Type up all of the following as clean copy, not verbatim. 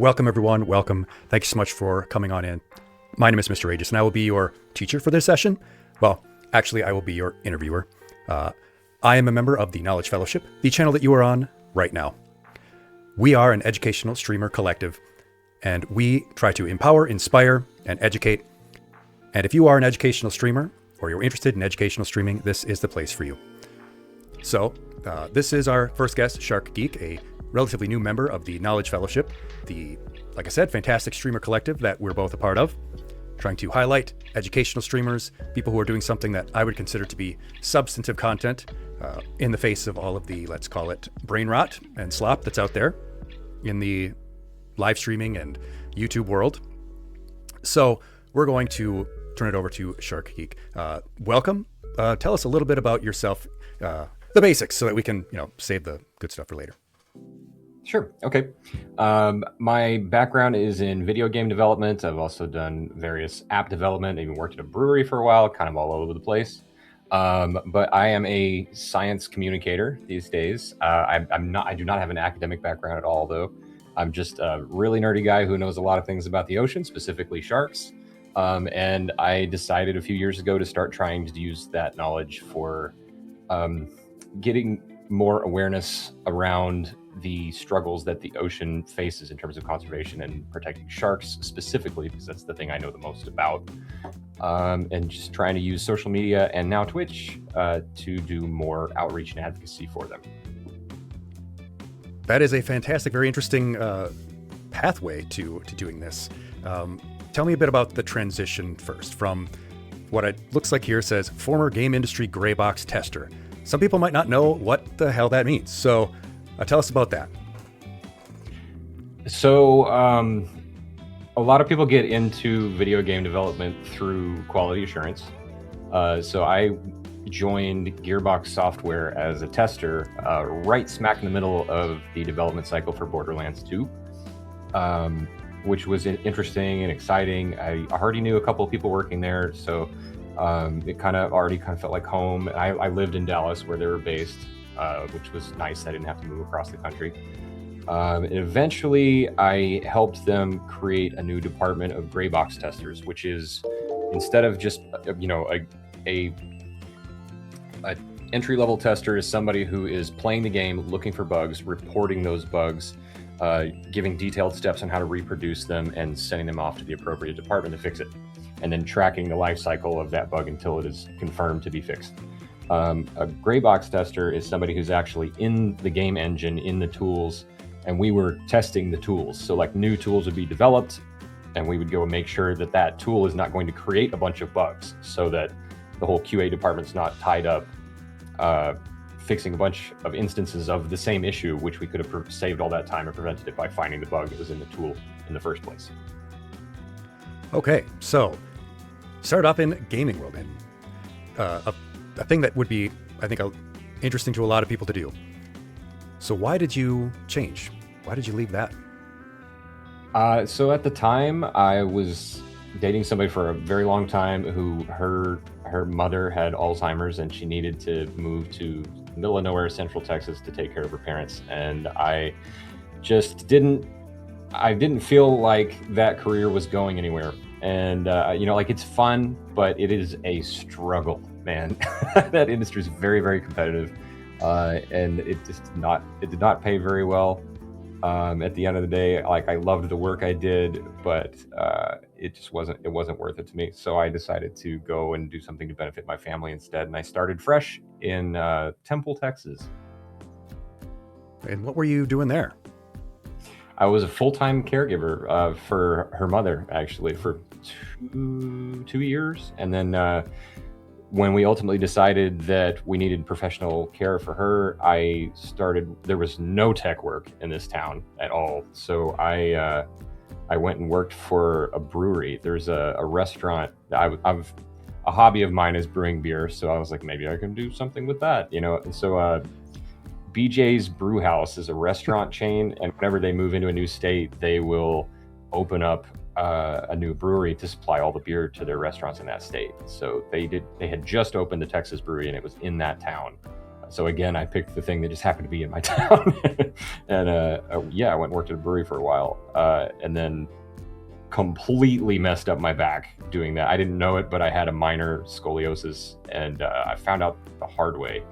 Welcome, everyone. Welcome. Thank you so much for coming on in. My name is Mr. Aegis, and I will be your teacher for this session. Well, actually, I will be your interviewer. I am a member of the Knowledge Fellowship, the channel that you are on right now. We are an educational streamer collective, and we try to empower, inspire, and educate. And if you are an educational streamer, or you're interested in educational streaming, this is the place for you. So, this is our first guest, SharkGeek, a relatively new member of the Knowledge Fellowship, the, like I said, fantastic streamer collective that we're both a part of, trying to highlight educational streamers, people who are doing something that I would consider to be substantive content in the face of all of the, let's call it, brain rot and slop that's out there in the live streaming and YouTube world. So we're going to turn it over to SharkGeek. Welcome. Tell us a little bit about yourself, the basics, so that we can, save the good stuff for later. Sure. Okay. My background is in video game development. I've also done various app development. I even worked at a brewery for a while, kind of all over the place. But I am a science communicator these days. I do not have an academic background at all, though. I'm just a really nerdy guy who knows a lot of things about the ocean, specifically sharks. And I decided a few years ago to start trying to use that knowledge for getting more awareness around the struggles that the ocean faces in terms of conservation and protecting sharks specifically, because that's the thing I know the most about. And just trying to use social media and now Twitch to do more outreach and advocacy for them. That is a fantastic, very interesting pathway to doing this. Tell me a bit about the transition first from what it looks like here says former game industry gray box tester. Some people might not know what the hell that means. So tell us about that. So a lot of people get into video game development through quality assurance. So I joined Gearbox Software as a tester right smack in the middle of the development cycle for Borderlands 2, which was interesting and exciting. I already knew a couple of people working there, so it kind of felt like home. I lived in Dallas where they were based, which was nice. I didn't have to move across the country. And eventually, I helped them create a new department of gray box testers, which is instead of just a entry-level tester is somebody who is playing the game, looking for bugs, reporting those bugs, giving detailed steps on how to reproduce them, and sending them off to the appropriate department to fix it, and then tracking the life cycle of that bug until it is confirmed to be fixed. A gray box tester is somebody who's actually in the game engine, in the tools, and we were testing the tools. So like new tools would be developed, and we would go and make sure that that tool is not going to create a bunch of bugs, so that the whole QA department's not tied up fixing a bunch of instances of the same issue, which we could have saved all that time and prevented it by finding the bug that was in the tool in the first place. Okay, so start off in gaming world, and a thing that would be, I think, interesting to a lot of people to do. So why did you change? Why did you leave that? So at the time, I was dating somebody for a very long time who her mother had Alzheimer's, and she needed to move to the middle of nowhere, Central Texas, to take care of her parents. And I just didn't feel like that career was going anywhere. And, it's fun, but it is a struggle, man. That industry is very, very competitive. And it did not pay very well. At the end of the day, I loved the work I did, but it wasn't worth it to me. So I decided to go and do something to benefit my family instead. And I started fresh in Temple, Texas. And what were you doing there? I was a full-time caregiver for her mother, actually, for two years. And then when we ultimately decided that we needed professional care for her, there was no tech work in this town at all. So I went and worked for a brewery. There's a restaurant. I've a hobby of mine is brewing beer. So I was like, maybe I can do something with that, And so BJ's Brew House is a restaurant chain. And whenever they move into a new state, they will open up a new brewery to supply all the beer to their restaurants in that state. So they had just opened the Texas brewery, and it was in that town. So again, I picked the thing that just happened to be in my town. And yeah, I went and worked at a brewery for a while, and then completely messed up my back doing that. I didn't know it, but I had a minor scoliosis, and I found out the hard way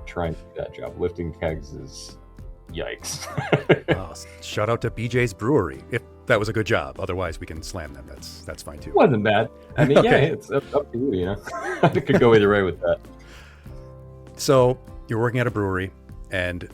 trying to do that job. Lifting kegs is yikes. Wow. Shout out to BJ's Brewery. If that was a good job. Otherwise, we can slam them. That's fine too. Wasn't bad. I mean, Okay. yeah, it's up to you, you know. It could go either way with that. So you're working at a brewery and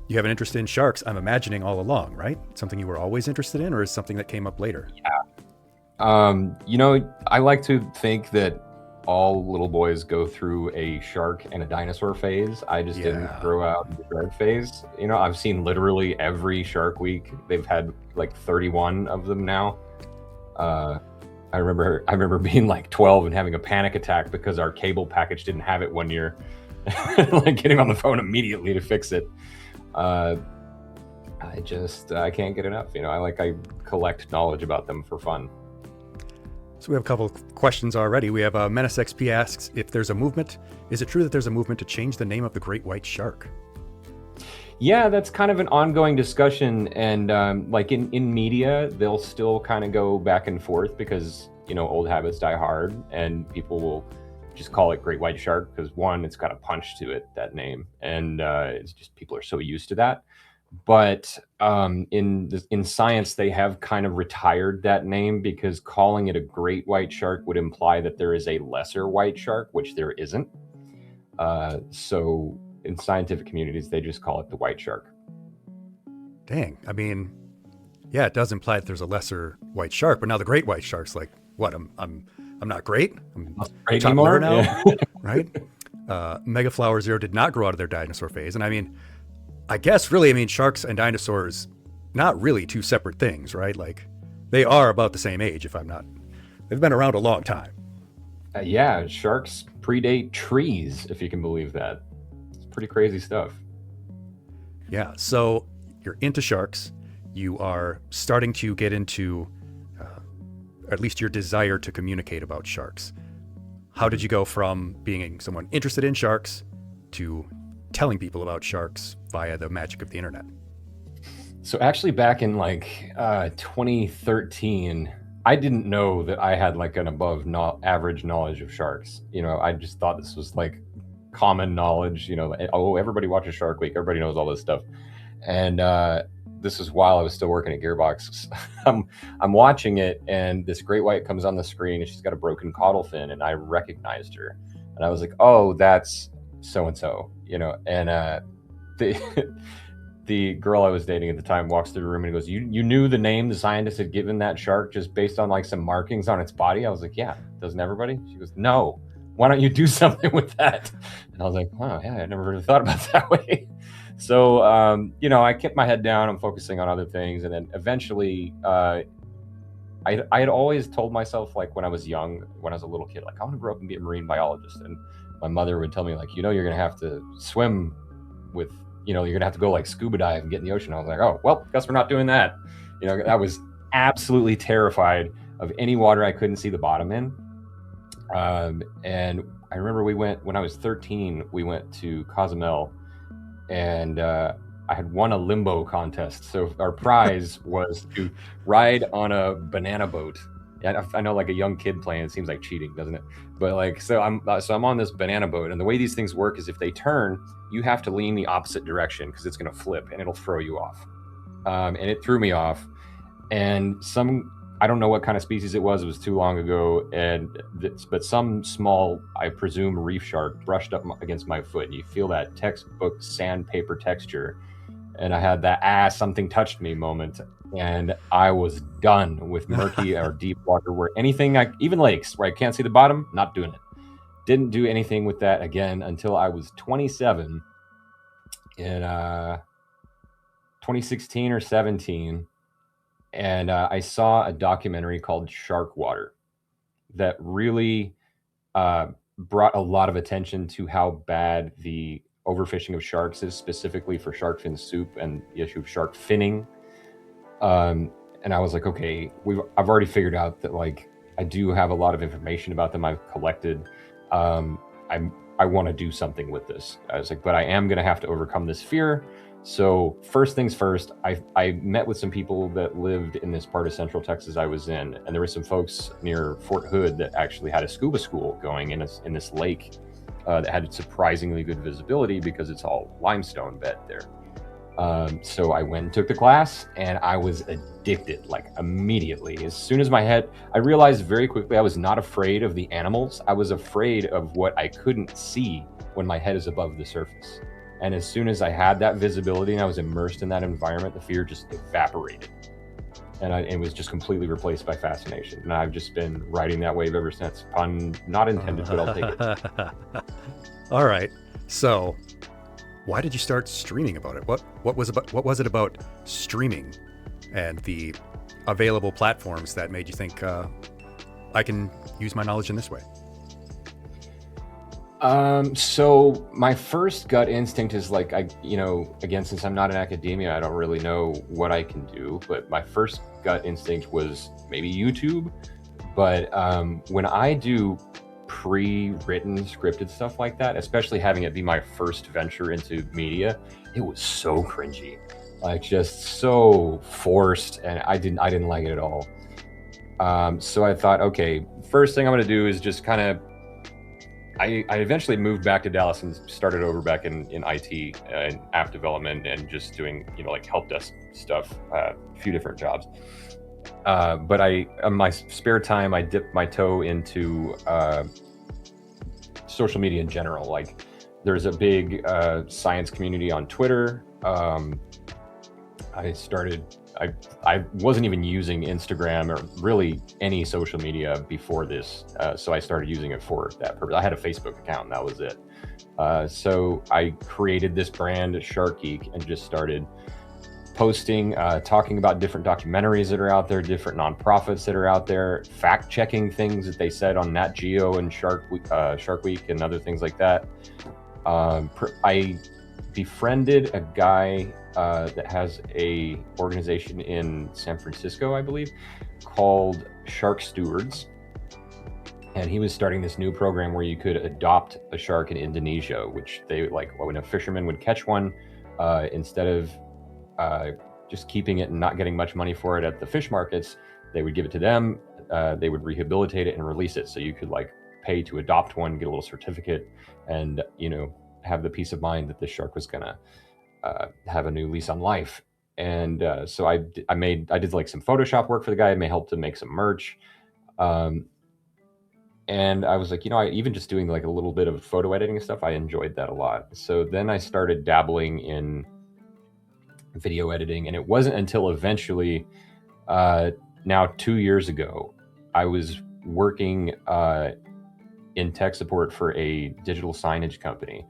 you have an interest in sharks, I'm imagining, all along, right? Something you were always interested in, or is something that came up later? Yeah. You know, I like to think that all little boys go through a shark and a dinosaur phase. I just didn't grow out the shark phase. You know, I've seen literally every Shark Week. They've had like 31 of them now. I remember being like 12 and having a panic attack because our cable package didn't have it one year. Like getting on the phone immediately to fix it. I can't get enough. You know, I collect knowledge about them for fun. So we have a couple of questions already. We have Menace XP asks, if there's a movement, is it true that there's a movement to change the name of the great white shark? Yeah, that's kind of an ongoing discussion. And like in media, they'll still kind of go back and forth because, you know, old habits die hard, and people will just call it great white shark because, one, it's got a punch to it, that name. And it's just people are so used to that. But in science, they have kind of retired that name because calling it a great white shark would imply that there is a lesser white shark, which there isn't. So in scientific communities, they just call it the white shark. Dang. I mean, yeah, it does imply that there's a lesser white shark, but now the great white shark's like, what? I'm not great. I'm not great top anymore now, yeah. Right? Megaflower Zero did not grow out of their dinosaur phase, and I mean, I guess really, I mean, sharks and dinosaurs, not really two separate things, right? Like, they are about the same age, if I'm not. They've been around a long time. Yeah, sharks predate trees, if you can believe that. It's pretty crazy stuff. Yeah, so you're into sharks. You are starting to get into, at least your desire to communicate about sharks. How did you go from being someone interested in sharks to telling people about sharks via the magic of the internet? So actually back in like 2013, I didn't know that I had like an above average knowledge of sharks. You know, I just thought this was like common knowledge, you know, oh, everybody watches Shark Week, everybody knows all this stuff. And this is while I was still working at Gearbox. I'm watching it, and this great white comes on the screen, and she's got a broken caudal fin, and I recognized her. And I was like, oh, that's so-and-so, you know. And the girl I was dating at the time walks through the room and goes, you knew the name the scientist had given that shark just based on like some markings on its body? I was like, yeah, doesn't everybody? She goes, no, why don't you do something with that? And I was like, oh yeah, I never really thought about it that way. So you know, I kept my head down. I'm focusing on other things, and then eventually I had always told myself, like when I was young, when I was a little kid, like I want to grow up and be a marine biologist. And my mother would tell me, like, you know, you're gonna have to swim with, you know, you're gonna have to go like scuba dive and get in the ocean. I was like, oh well, guess we're not doing that. You know, I was absolutely terrified of any water I couldn't see the bottom in. And I remember we went, when I was 13, we went to Cozumel, and I had won a limbo contest. So our prize was to ride on a banana boat. I know, like a young kid playing, it seems like cheating, doesn't it? But like, so I'm on this banana boat, and the way these things work is if they turn, you have to lean the opposite direction because it's going to flip and it'll throw you off. And it threw me off, and I don't know what kind of species it was too long ago, but some small, I presume, reef shark brushed up against my foot, and you feel that textbook sandpaper texture. And I had that something touched me moment, and I was done with murky or deep water where even lakes where I can't see the bottom, not doing it. Didn't do anything with that again until I was 27 in 2016 or 17. And I saw a documentary called Shark Water that really brought a lot of attention to how bad the overfishing of sharks is, specifically for shark fin soup and the issue of shark finning. And I was like, okay, I've already figured out that like I do have a lot of information about them I've collected. I'm I want to do something with this. I was like, but I am going to have to overcome this fear. So first things first, I met with some people that lived in this part of Central Texas I was in, and there were some folks near Fort Hood that actually had a scuba school going in this lake that had surprisingly good visibility because it's all limestone bed there. So I went and took the class, and I was addicted, like immediately. As soon as I realized very quickly I was not afraid of the animals. I was afraid of what I couldn't see when my head is above the surface. And as soon as I had that visibility and I was immersed in that environment, the fear just evaporated. And it was just completely replaced by fascination. And I've just been riding that wave ever since. Pun not intended, but I'll take it. All right. So why did you start streaming about it? What was it about streaming and the available platforms that made you think I can use my knowledge in this way? So my first gut instinct is like, again, since I'm not in academia, I don't really know what I can do, but my first gut instinct was maybe YouTube. But when I do pre-written scripted stuff like that, especially having it be my first venture into media, it was so cringy, like just so forced, and I didn't like it at all. So I thought, okay, first thing I'm going to do is just kind of, I eventually moved back to Dallas and started over back in IT and app development and just doing, like help desk stuff, a few different jobs. But on my spare time, I dipped my toe into social media in general. Like there's a big science community on Twitter. I wasn't even using Instagram or really any social media before this. So I started using it for that purpose. I had a Facebook account and that was it. So I created this brand, SharkGeek, and just started posting, talking about different documentaries that are out there, different nonprofits that are out there, fact checking things that they said on Nat Geo and Shark Week and other things like that. I befriended a guy that has a organization in San Francisco, I believe, called Shark Stewards. And he was starting this new program where you could adopt a shark in Indonesia, which they like when a fisherman would catch one, instead of just keeping it and not getting much money for it at the fish markets, they would give it to them. They would rehabilitate it and release it. So you could like pay to adopt one, get a little certificate, and have the peace of mind that this shark was gonna have a new lease on life. And so I did like some Photoshop work for the guy. I helped him make some merch. And I was like, even just doing like a little bit of photo editing and stuff, I enjoyed that a lot. So then I started dabbling in video editing, and it wasn't until eventually, now 2 years ago, I was working in tech support for a digital signage company,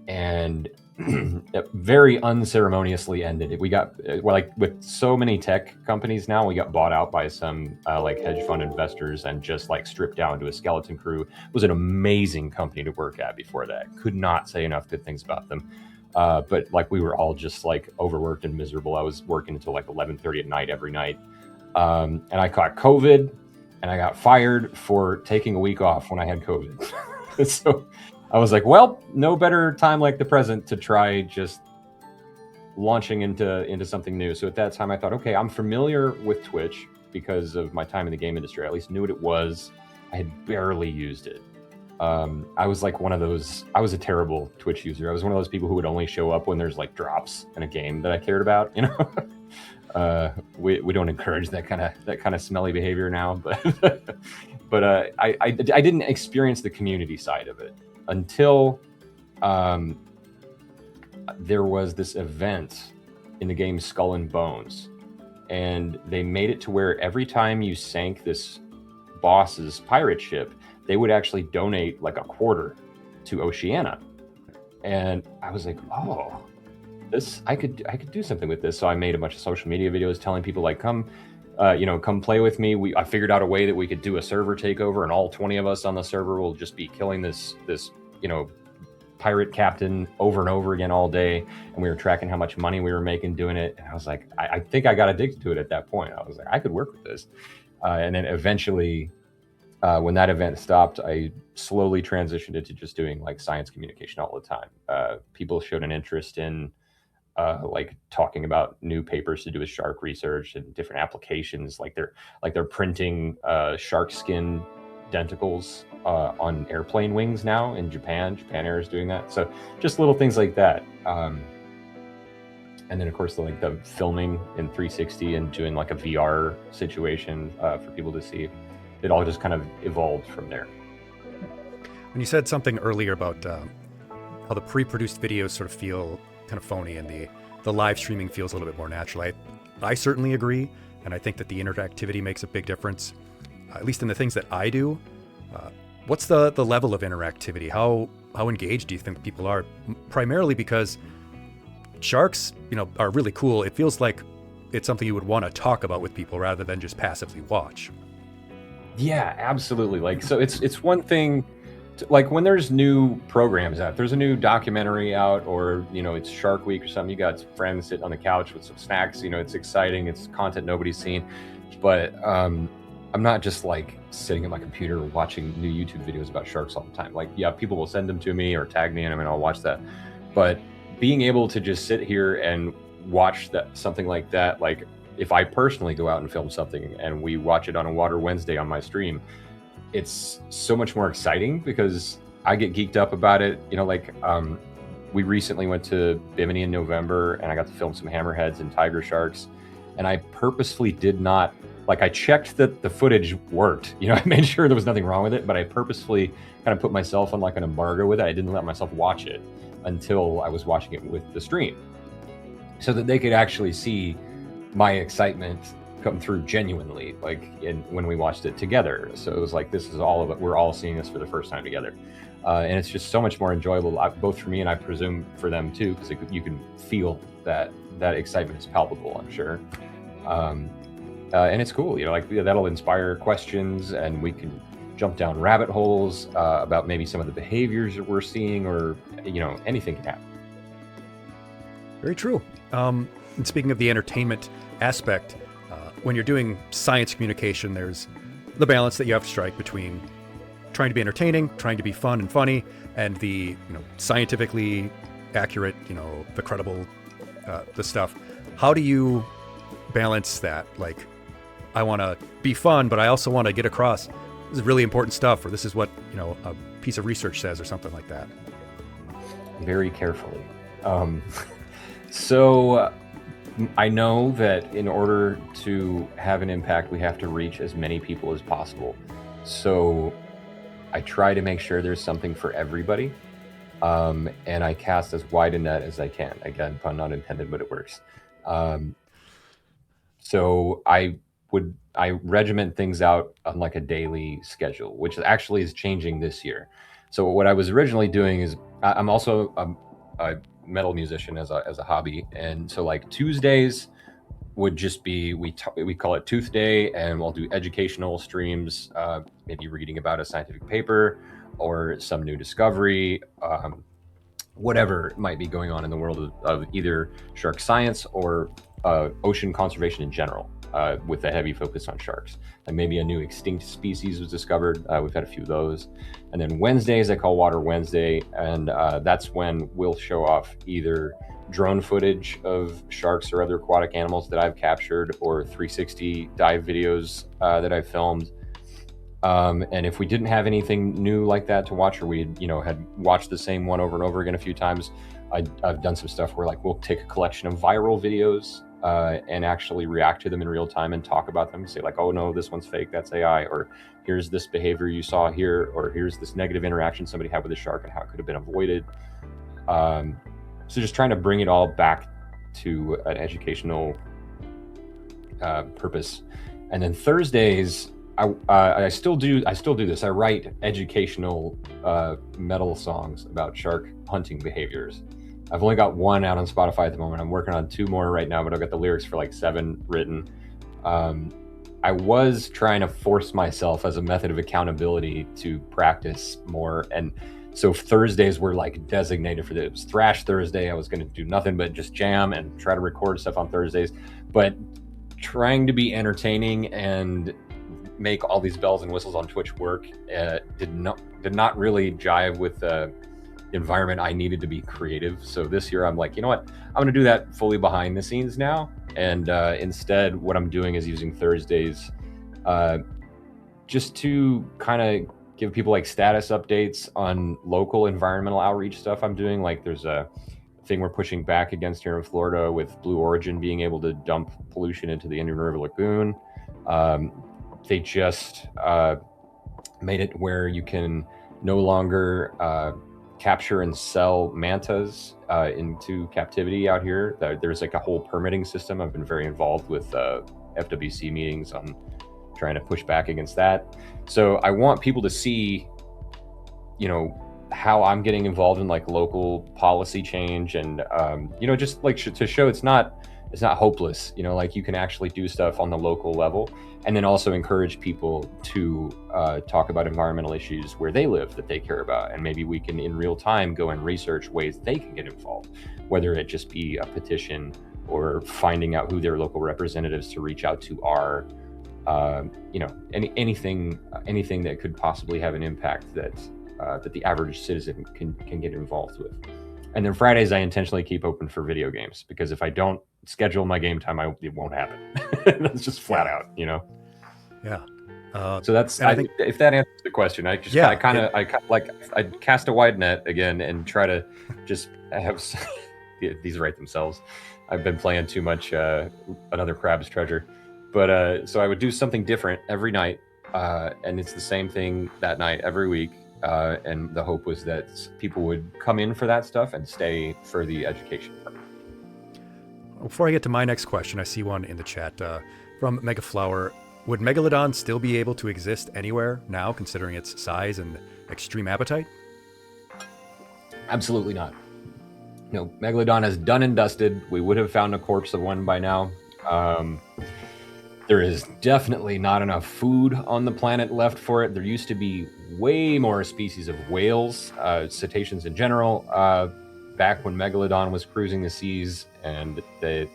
and it very unceremoniously ended. We got like with so many tech companies now, we got bought out by some like hedge fund investors and just like stripped down to a skeleton crew. It was an amazing company to work at before that. Could not say enough good things about them. But like we were all just like overworked and miserable. I was working until like 11:30 at night every night. And I caught COVID and I got fired for taking a week off when I had COVID. So I was like, well, no better time like the present to try just launching into something new. So at that time I thought, okay, I'm familiar with Twitch because of my time in the game industry. I at least knew what it was. I had barely used it. I was like I was a terrible Twitch user. I was one of those people who would only show up when there's like drops in a game that I cared about, we don't encourage that kind of smelly behavior now, but I didn't experience the community side of it until there was this event in the game Skull and Bones, and they made it to where every time you sank this boss's pirate ship, they would actually donate like a quarter to Oceania. And I was like, oh, I could do something with this. So I made a bunch of social media videos telling people like, come play with me. I figured out a way that we could do a server takeover, and all 20 of us on the server will just be killing this pirate captain over and over again all day. And we were tracking how much money we were making doing it. And I was like, I think I got addicted to it at that point. I was like, I could work with this. And then eventually when that event stopped, I slowly transitioned into just doing like science communication all the time. People showed an interest in like talking about new papers to do with shark research and different applications. They're printing shark skin denticles on airplane wings now in Japan. Japan Air is doing that. So just little things like that. And then of course the filming in 360 and doing like a VR situation for people to see. It all just kind of evolved from there. When you said something earlier about how the pre-produced videos sort of feel kind of phony and the live streaming feels a little bit more natural, I certainly agree, and I think that the interactivity makes a big difference, at least in the things that I do. What's the level of interactivity? How engaged do you think people are? Primarily because sharks, are really cool. It feels like it's something you would want to talk about with people rather than just passively watch. Yeah, absolutely. Like, so it's one thing to, like when there's new programs out, there's a new documentary out, or it's Shark Week or something. You got friends sitting on the couch with some snacks. It's exciting. It's content nobody's seen. But I'm not just like sitting at my computer watching new YouTube videos about sharks all the time. Like, yeah, people will send them to me or tag me in them, and I'll watch that. But being able to just sit here and watch something like that, like, if I personally go out and film something and we watch it on a Water Wednesday on my stream, it's so much more exciting because I get geeked up about it. We recently went to Bimini in November and I got to film some hammerheads and tiger sharks. And I purposefully did not, I checked that the footage worked. I made sure there was nothing wrong with it, but I purposefully kind of put myself on like an embargo with it. I didn't let myself watch it until I was watching it with the stream so that they could actually see my excitement come through genuinely, when we watched it together. So it was like, this is all of it. We're all seeing this for the first time together. And it's just so much more enjoyable, both for me and I presume for them too, because you can feel that excitement is palpable, I'm sure. And it's cool, that'll inspire questions and we can jump down rabbit holes about maybe some of the behaviors that we're seeing, or, anything can happen. Very true. And speaking of the entertainment aspect, when you're doing science communication, there's the balance that you have to strike between trying to be entertaining, trying to be fun and funny, and the scientifically accurate, the credible, the stuff. How do you balance that? Like, I want to be fun, but I also want to get across this is really important stuff, or this is what a piece of research says, or something like that. Very carefully. So I know that in order to have an impact, we have to reach as many people as possible. So I try to make sure there's something for everybody. And I cast as wide a net as I can. Again, pun not intended, but it works. So I regiment things out on like a daily schedule, which actually is changing this year. So what I was originally doing is I'm also a metal musician as a hobby, and so like Tuesdays would just be we call it Tooth Day, and we'll do educational streams, maybe reading about a scientific paper or some new discovery, whatever might be going on in the world of either shark science or ocean conservation in general, with a heavy focus on sharks. Like maybe a new extinct species was discovered. We've had a few of those. And then Wednesdays I call Water Wednesday, and that's when we'll show off either drone footage of sharks or other aquatic animals that I've captured, or 360 dive videos that I've filmed. And if we didn't have anything new like that to watch, or we had watched the same one over and over again a few times, I've done some stuff where we'll take a collection of viral videos and actually react to them in real time and talk about them, say oh no, this one's fake, that's AI, or here's this behavior you saw here, or here's this negative interaction somebody had with a shark and how it could have been avoided. So just trying to bring it all back to an educational purpose. And then Thursdays, I still do this. I write educational metal songs about shark hunting behaviors. I've only got one out on Spotify at the moment. I'm working on 2 more right now, but I've got the lyrics for 7 written. I was trying to force myself as a method of accountability to practice more. And so Thursdays were designated for this. It was Thrash Thursday. I was going to do nothing but just jam and try to record stuff on Thursdays, but trying to be entertaining and make all these bells and whistles on Twitch work did not really jive with the environment I needed to be creative. So this year I'm like, you know what, I'm going to do that fully behind the scenes now. And instead, what I'm doing is using Thursdays just to kind of give people like status updates on local environmental outreach stuff I'm doing. Like there's a thing we're pushing back against here in Florida with Blue Origin being able to dump pollution into the Indian River Lagoon. They just made it where you can no longer capture and sell mantas into captivity out here. There's like a whole permitting system. I've been very involved with FWC meetings on trying to push back against that. So I want people to see, you know, how I'm getting involved in like local policy change, and you know, just like to show it's not hopeless. You know, like you can actually do stuff on the local level, and then also encourage people to talk about environmental issues where they live that they care about, and maybe we can in real time go and research ways they can get involved, whether it just be a petition or finding out who their local representatives to reach out to are. You know, anything that could possibly have an impact that the average citizen can get involved with. And then Fridays I intentionally keep open for video games, because if I don't schedule my game time, it won't happen. That's just flat out, you know. Yeah. So that's I think if that answers the question. I just I cast a wide net again and try to just have these write themselves. I've been playing too much Another Crab's Treasure. But so I would do something different every night, and it's the same thing that night every week. And the hope was that people would come in for that stuff and stay for the education part. Before I get to my next question, I see one in the chat from Megaflower. Would Megalodon still be able to exist anywhere now, considering its size and extreme appetite? Absolutely not. No, Megalodon is done and dusted. We would have found a corpse of one by now. There is definitely not enough food on the planet left for it. There used to be way more species of whales, cetaceans in general, back when Megalodon was cruising the seas, and the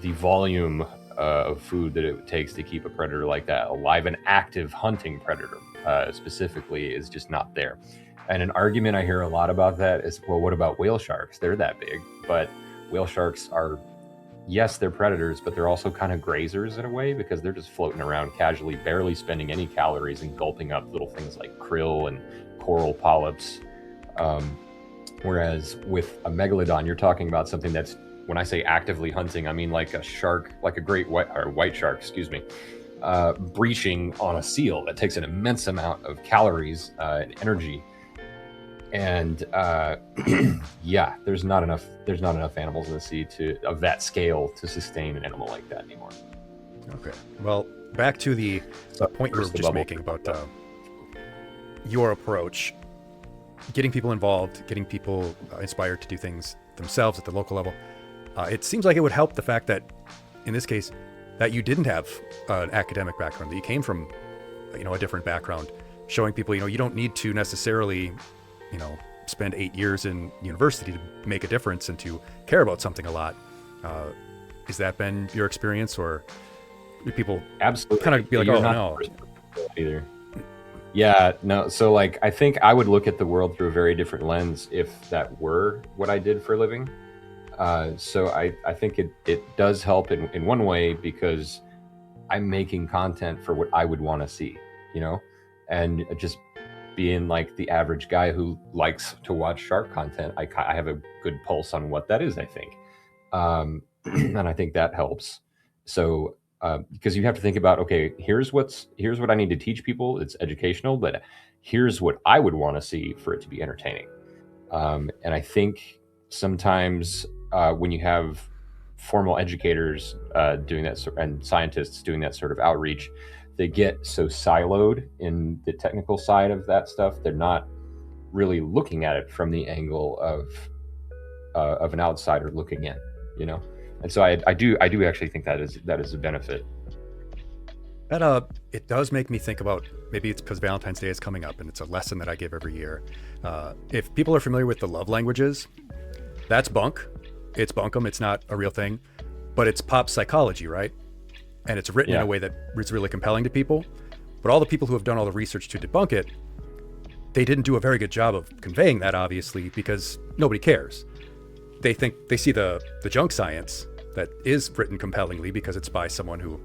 volume of food that it takes to keep a predator like that alive, an active hunting predator specifically, is just not there. And an argument I hear a lot about that is, well, what about whale sharks? They're that big, but whale sharks are, yes, they're predators, but they're also kind of grazers in a way, because they're just floating around casually, barely spending any calories and gulping up little things like krill and coral polyps. Whereas with a Megalodon, you're talking about something that's, when I say actively hunting, I mean like a shark, like a great white shark, excuse me, breaching on a seal. That takes an immense amount of calories and energy. And yeah, there's not enough animals in the sea of that scale to sustain an animal like that anymore. Okay. Well, back to the point you were just making about your approach, getting people involved, getting people inspired to do things themselves at the local level. It seems like it would help the fact that, in this case, that you didn't have an academic background, that you came from, a different background, showing people, you don't need to necessarily, spend 8 years in university to make a difference and to care about something a lot. Has that been your experience, or do people absolutely kind of be like, You're oh, not no? Either. Yeah, no. So like, I think I would look at the world through a very different lens if that were what I did for a living. So I think it does help in one way, because I'm making content for what I would want to see, and just being like the average guy who likes to watch shark content, I have a good pulse on what that is, I think. And I think that helps. So, because you have to think about, okay, here's what I need to teach people. It's educational, but here's what I would want to see for it to be entertaining. And I think sometimes when you have formal educators doing that, and scientists doing that sort of outreach, they get so siloed in the technical side of that stuff. They're not really looking at it from the angle of an outsider looking in, And so I do actually think that is a benefit. That it does make me think about, maybe it's because Valentine's Day is coming up and it's a lesson that I give every year. If people are familiar with the love languages, that's bunk. It's bunkum. It's not a real thing, but it's pop psychology, right? And it's written in a way that is really compelling to people. But all the people who have done all the research to debunk it, they didn't do a very good job of conveying that, obviously, because nobody cares. They see the junk science that is written compellingly because it's by someone who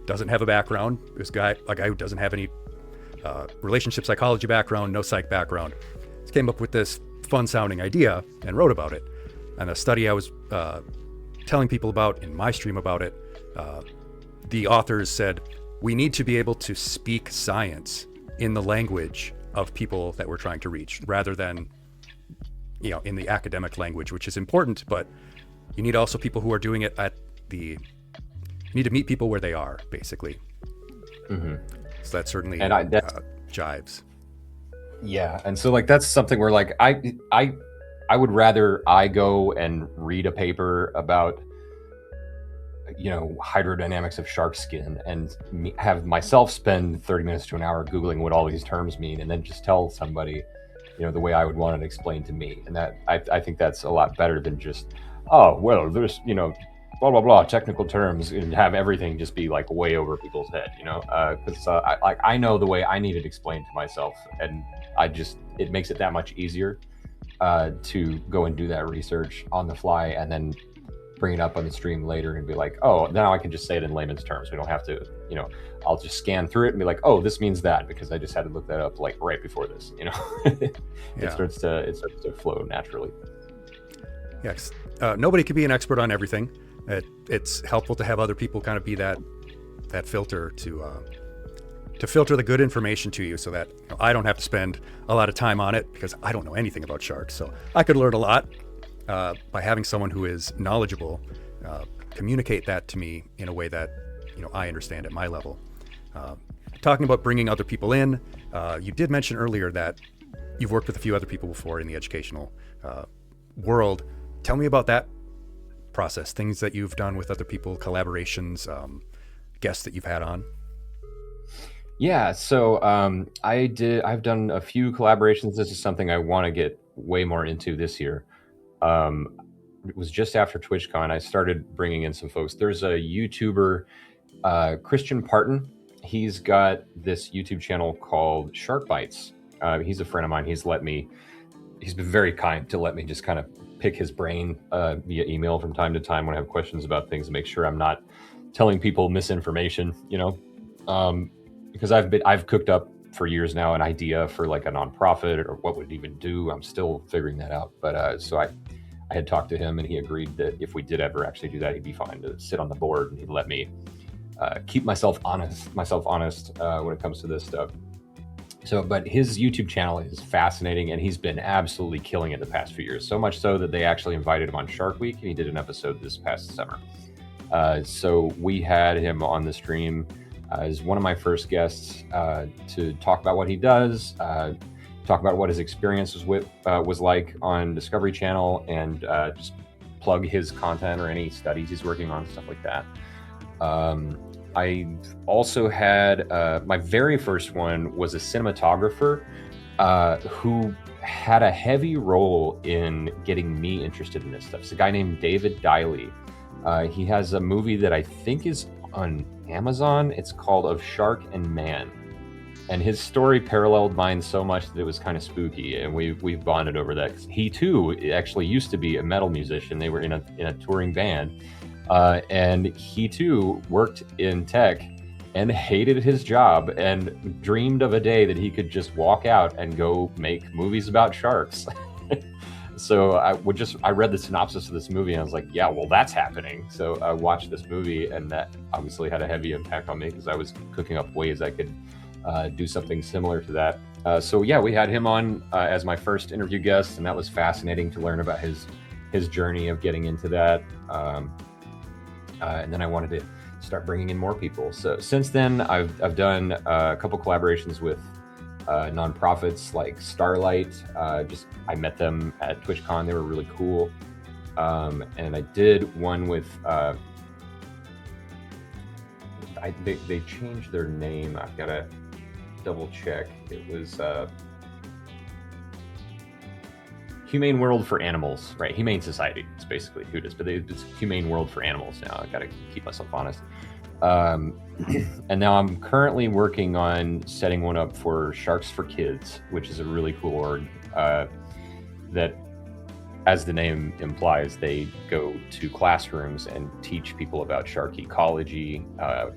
doesn't have a background. A guy who doesn't have any relationship psychology background, no psych background, came up with this fun-sounding idea and wrote about it. And the study I was telling people about in my stream about it, the authors said, we need to be able to speak science in the language of people that we're trying to reach, rather than, in the academic language, which is important, but you need also people who are doing it you need to meet people where they are, basically. Mm-hmm. So that certainly jives. Yeah, and so like that's something where like I would rather I go and read a paper about hydrodynamics of shark skin and have myself spend 30 minutes to an hour Googling what all these terms mean, and then just tell somebody, the way I would want it explained to me. And that I think that's a lot better than just, oh, well, there's, blah, blah, blah, technical terms, and have everything just be like way over people's head, because I know the way I need it explained to myself, and it makes it that much easier to go and do that research on the fly and then bring it up on the stream later and be like, oh, now I can just say it in layman's terms. We don't have to, I'll just scan through it and be like, oh, this means that, because I just had to look that up like right before this, It starts to flow naturally. Yes. Nobody can be an expert on everything. It's helpful to have other people kind of be that filter to filter the good information to you, so that I don't have to spend a lot of time on it, because I don't know anything about sharks. So I could learn a lot by having someone who is knowledgeable communicate that to me in a way that I understand at my level. Talking about bringing other people in, you did mention earlier that you've worked with a few other people before in the educational world. Tell me about that process, things that you've done with other people, collaborations, guests that you've had on. Yeah, so I've done a few collaborations. This is something I want to get way more into this year. It was just after TwitchCon, I started bringing in some folks. There's a YouTuber, Christian Parton. He's got this YouTube channel called Shark Bites. He's a friend of mine. He's been very kind to let me just kind of pick his brain via email from time to time when I have questions about things, and make sure I'm not telling people misinformation, because I've cooked up for years now an idea for like a nonprofit or what would it even do. I'm still figuring that out. But so I had talked to him, and he agreed that if we did ever actually do that, he'd be fine to sit on the board, and he'd let me keep myself honest when it comes to this stuff. So, but his YouTube channel is fascinating, and he's been absolutely killing it the past few years. So much so that they actually invited him on Shark Week, and he did an episode this past summer. So we had him on the stream as one of my first guests to talk about what he does, talk about what his experience was like on Discovery Channel, and just plug his content or any studies he's working on, stuff like that. I also had my very first one was a cinematographer who had a heavy role in getting me interested in this stuff. It's a guy named David Diley. He has a movie that I think is on Amazon. It's called Of Shark and Man. And his story paralleled mine so much that it was kind of spooky, and we've bonded over that. He too actually used to be a metal musician. They were in a touring band, and he too worked in tech and hated his job and dreamed of a day that he could just walk out and go make movies about sharks. So I read the synopsis of this movie, and I was like, yeah, well, that's happening. So I watched this movie, and that obviously had a heavy impact on me, because I was cooking up ways I could do something similar to that. So yeah, we had him on as my first interview guest, and that was fascinating to learn about his journey of getting into that. And then I wanted to start bringing in more people. So since then, I've done a couple collaborations with nonprofits like Starlight. I met them at TwitchCon. They were really cool. And I did one with they changed their name. I've got to double check. It was Humane World for Animals, right? Humane Society. It's basically who it is, but it's Humane World for Animals now. I got to keep myself honest. Um, and now I'm currently working on setting one up for Sharks for Kids, which is a really cool org that, as the name implies, they go to classrooms and teach people about shark ecology,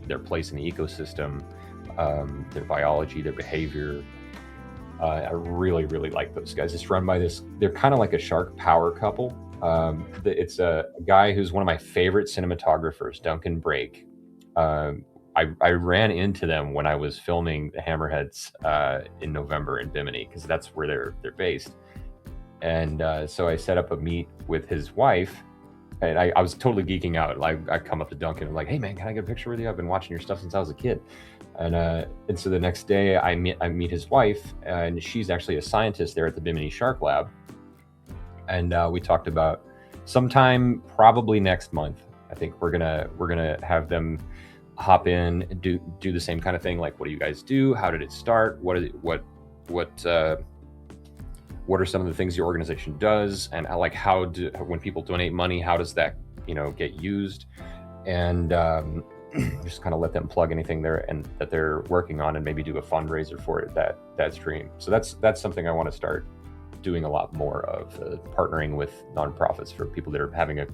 their place in the ecosystem, their biology, their behavior. I really, really like those guys. It's run by they're kind of like a shark power couple. It's a guy who's one of my favorite cinematographers, Duncan Brake. I ran into them when I was filming the Hammerheads in November in Bimini, because that's where they're based. And so I set up a meet with his wife, and I was totally geeking out. I come up to Duncan and I'm like, "Hey man, can I get a picture with you? I've been watching your stuff since I was a kid." And so the next day I meet his wife, and she's actually a scientist there at the Bimini Shark Lab. And we talked about sometime probably next month. I think we're gonna have them hop in and do the same kind of thing. Like, what do you guys do? How did it start? What are some of the things your organization does, and when people donate money, how does that get used? And just kind of let them plug anything there and that they're working on, and maybe do a fundraiser for it that stream. So that's something I want to start doing a lot more of, partnering with nonprofits for people that are having a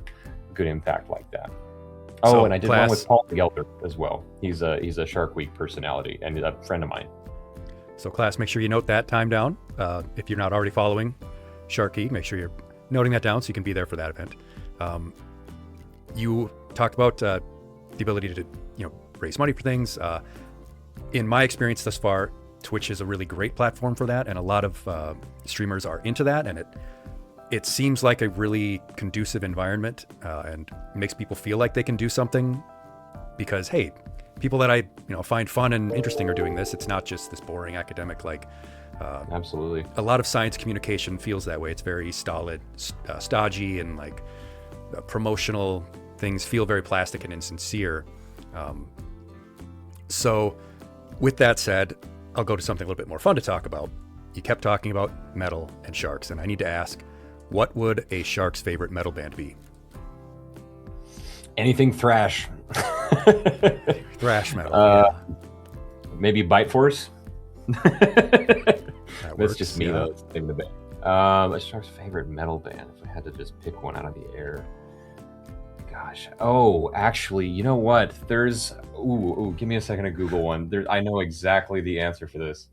good impact like that. Oh, so, and I did one with Paul Gelder as well. He's a Shark Week personality and a friend of mine. So class, make sure you note that time down. If you're not already following Sharky, make sure you're noting that down so you can be there for that event. You talked about the ability to raise money for things. In my experience thus far, Twitch is a really great platform for that, and a lot of streamers are into that, and it seems like a really conducive environment, and makes people feel like they can do something because, hey, people that I find fun and interesting are doing this. It's not just this boring academic absolutely. A lot of science communication feels that way. It's very stolid, stodgy, and promotional things feel very plastic and insincere. So with that said, I'll go to something a little bit more fun to talk about. You kept talking about metal and sharks, and I need to ask, what would a Shark's favorite metal band be? Anything thrash. Thrash metal. Maybe Bite Force. That's just me, though. The band. A Shark's favorite metal band. If I had to just pick one out of the air. Gosh. Oh, actually, you know what? There's. Give me a second to Google one. I know exactly the answer for this.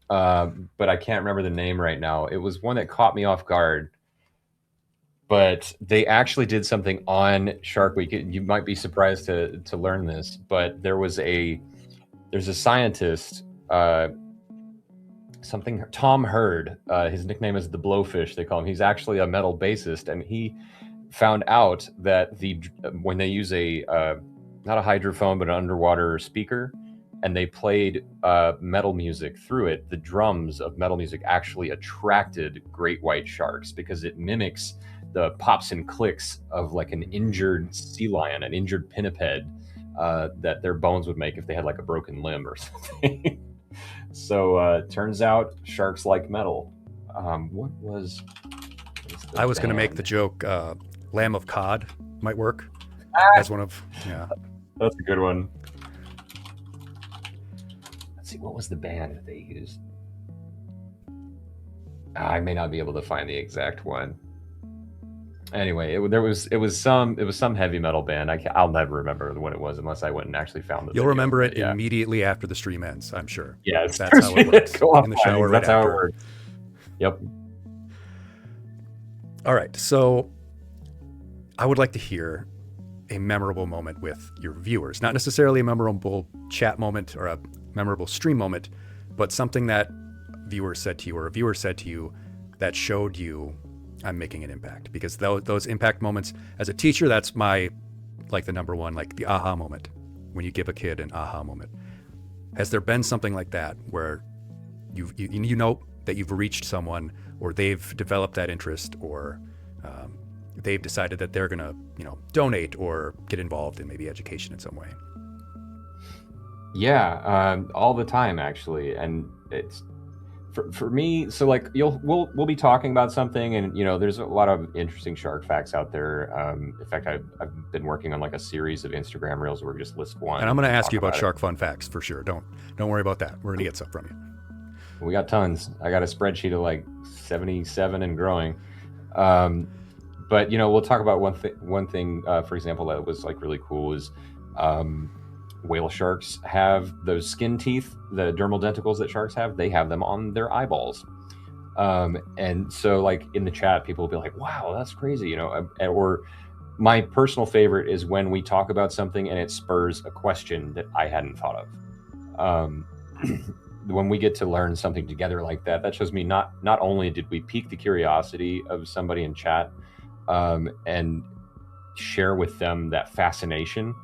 But I can't remember the name right now. It was one that caught me off guard. But they actually did something on Shark Week. You might be surprised to learn this, but there's a scientist, Tom Hurd. His nickname is the Blowfish, they call him. He's actually a metal bassist, and he found out that when they use not a hydrophone but an underwater speaker, and they played metal music through it, the drums of metal music actually attracted great white sharks because it mimics the pops and clicks of like an injured sea lion, an injured pinniped, that their bones would make if they had like a broken limb or something. So turns out sharks like metal. I was going to make the joke, Lamb of Cod might work as one of, That's a good one. Let's see, what was the band that they used? I may not be able to find the exact one. Anyway, it was some heavy metal band. I'll never remember what it was unless I went and actually found it. You'll remember it immediately after the stream ends, I'm sure. Yeah, that's how it works. In the shower, that's how it works. Yep. All right, so I would like to hear a memorable moment with your viewers. Not necessarily a memorable chat moment or a memorable stream moment, but something that viewers said to you or a viewer said to you that showed you I'm making an impact. Because those impact moments, as a teacher, that's my, the number one, the aha moment, when you give a kid an aha moment. Has there been something like that where you know that you've reached someone, or they've developed that interest, or they've decided that they're gonna donate or get involved in maybe education in some way? Yeah, all the time actually, and it's For me, so like we'll be talking about something, and there's a lot of interesting shark facts out there. In fact, I've been working on like a series of Instagram reels where we just list one And I'm going to and ask talk you about about it. shark fun facts for sure. Don't worry about that. We're going to get some from you. We got tons. I got a spreadsheet of like 77 and growing. But we'll talk about one thing, for example, that was like really cool is whale sharks have those skin teeth, the dermal denticles that sharks have. They have them on their eyeballs. And so like in the chat, people will be like, wow, that's crazy, or my personal favorite is when we talk about something and it spurs a question that I hadn't thought of. When we get to learn something together like that, that shows me not only did we pique the curiosity of somebody in chat, and share with them that fascination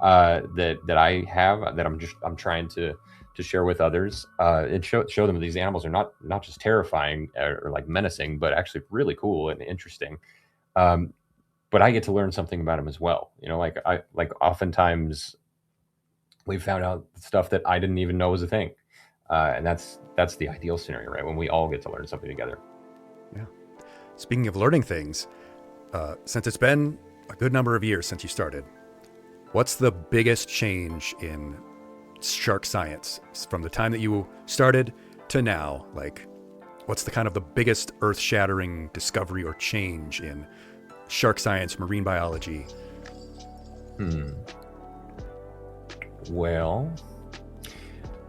that I have, that I'm trying to share with others, and show them that these animals are not just terrifying or like menacing, but actually really cool and interesting. But I get to learn something about them as well. Like oftentimes we found out stuff that I didn't even know was a thing. And that's the ideal scenario, right? When we all get to learn something together. Yeah. Speaking of learning things, since it's been a good number of years since you started, what's the biggest change in shark science from the time that you started to now? Like, what's the kind of the biggest earth-shattering discovery or change in shark science, marine biology? Well,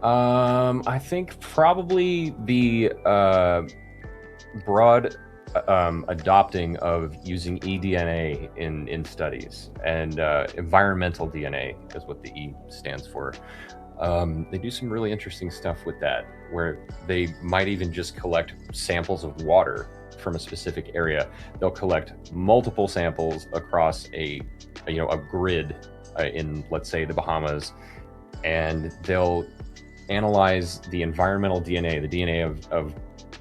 I think probably the broad adopting of using eDNA in studies, and environmental DNA is what the E stands for. They do some really interesting stuff with that, where they might even just collect samples of water from a specific area. They'll collect multiple samples across a grid in, let's say, the Bahamas, and they'll analyze the environmental DNA, the DNA of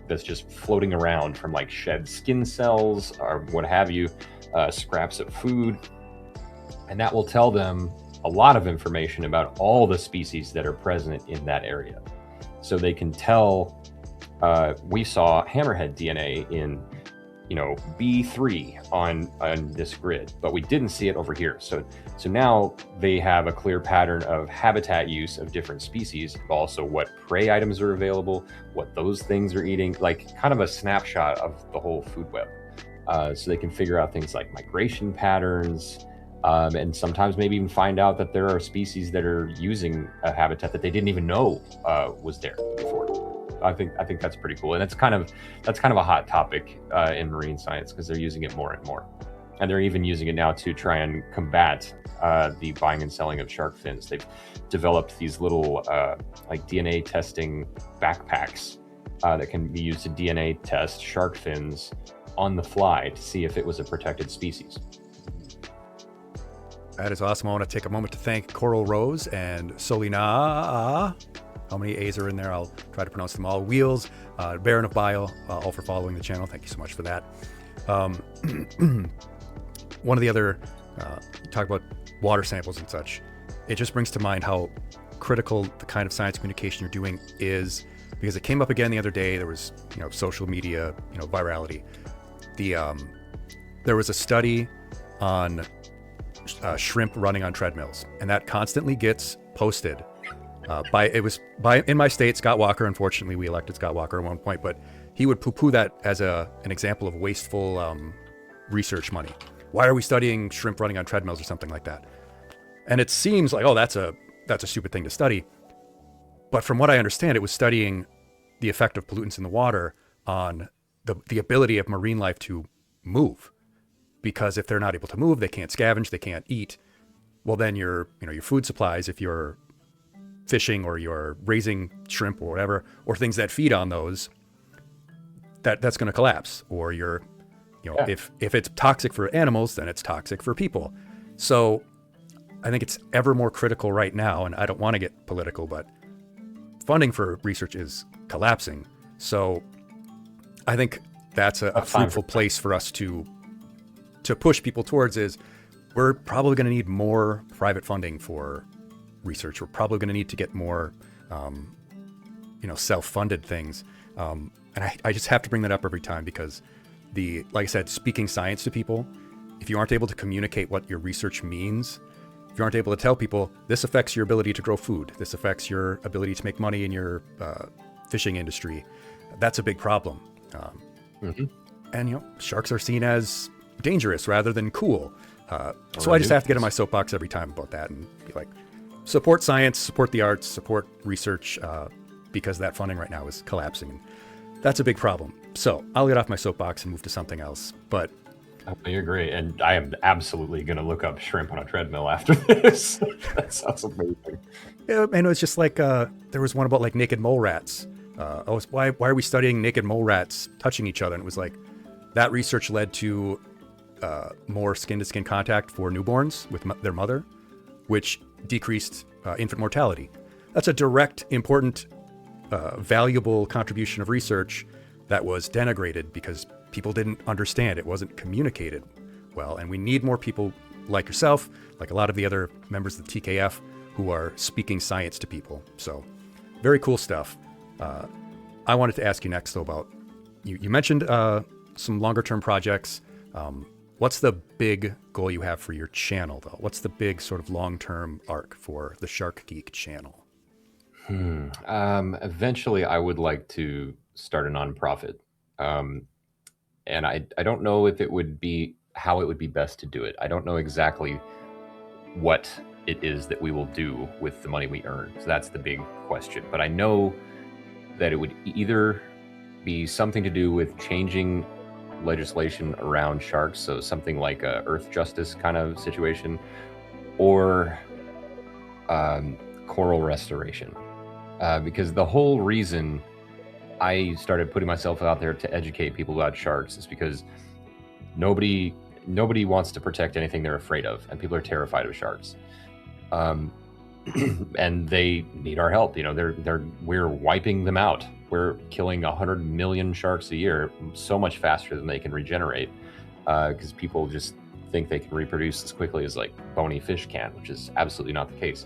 that's just floating around from like shed skin cells or what have you, scraps of food, and that will tell them a lot of information about all the species that are present in that area. So they can tell, we saw hammerhead DNA in B3 on this grid, but we didn't see it over here. So now they have a clear pattern of habitat use of different species, but also what prey items are available, what those things are eating, like kind of a snapshot of the whole food web. So they can figure out things like migration patterns, and sometimes maybe even find out that there are species that are using a habitat that they didn't even know was there before. I think that's pretty cool, and that's kind of a hot topic in marine science, because they're using it more and more, and they're even using it now to try and combat the buying and selling of shark fins. They've developed these little like DNA testing backpacks that can be used to DNA test shark fins on the fly to see if it was a protected species. That is awesome. I want to take a moment to thank Coral Rose and Solina. How many A's are in there? I'll try to pronounce them all. Wheels, Baron of Bile, all for following the channel. Thank you so much for that. One of the other, talk about water samples and such. It just brings to mind how critical the kind of science communication you're doing is, because it came up again the other day. There was, social media, virality. There was a study on shrimp running on treadmills, and that constantly gets posted. In my state, Scott Walker. Unfortunately, we elected Scott Walker at one point, but he would poo-poo that as an example of wasteful research money. Why are we studying shrimp running on treadmills or something like that? And it seems like, oh, that's a stupid thing to study. But from what I understand, it was studying the effect of pollutants in the water on the ability of marine life to move. Because if they're not able to move, they can't scavenge, they can't eat. Well, then your food supplies, if you're fishing or you're raising shrimp or whatever, or things that feed on those, that's going to collapse. Or if it's toxic for animals, then it's toxic for people. So I think it's ever more critical right now, and I don't want to get political, but funding for research is collapsing. So I think that's a fruitful place for us to push people towards. Is we're probably going to need more private funding for research. We're probably going to need to get more, self-funded things. And I just have to bring that up every time because like I said, speaking science to people, if you aren't able to communicate what your research means, if you aren't able to tell people this affects your ability to grow food, this affects your ability to make money in your fishing industry, that's a big problem. And sharks are seen as dangerous rather than cool. So I just have to get on my soapbox every time about that and be like, support science, support the arts, support research, because that funding right now is collapsing. And that's a big problem. So I'll get off my soapbox and move to something else. But I agree. And I am absolutely going to look up shrimp on a treadmill after this. That sounds amazing. Yeah, and it was just like, there was one about like naked mole rats. Why are we studying naked mole rats touching each other? And it was like, that research led to more skin-to-skin contact for newborns with their mother, which decreased infant mortality. That's a direct, important, valuable contribution of research that was denigrated because people didn't understand. It wasn't communicated well. And we need more people like yourself, like a lot of the other members of the TKF, who are speaking science to people. So very cool stuff. I wanted to ask you next, though, about, you mentioned some longer term projects. What's the big goal you have for your channel, though? What's the big sort of long-term arc for the Shark Geek channel? Eventually, I would like to start a nonprofit. And I don't know if it would be how it would be best to do it. I don't know exactly what it is that we will do with the money we earn. So that's the big question. But I know that it would either be something to do with changing legislation around sharks, so something like a earth justice kind of situation, or coral restoration. Because the whole reason I started putting myself out there to educate people about sharks is because nobody wants to protect anything they're afraid of, and people are terrified of sharks. And they need our help. We're wiping them out. We're killing 100 million sharks a year, so much faster than they can regenerate, because people just think they can reproduce as quickly as like bony fish can, which is absolutely not the case.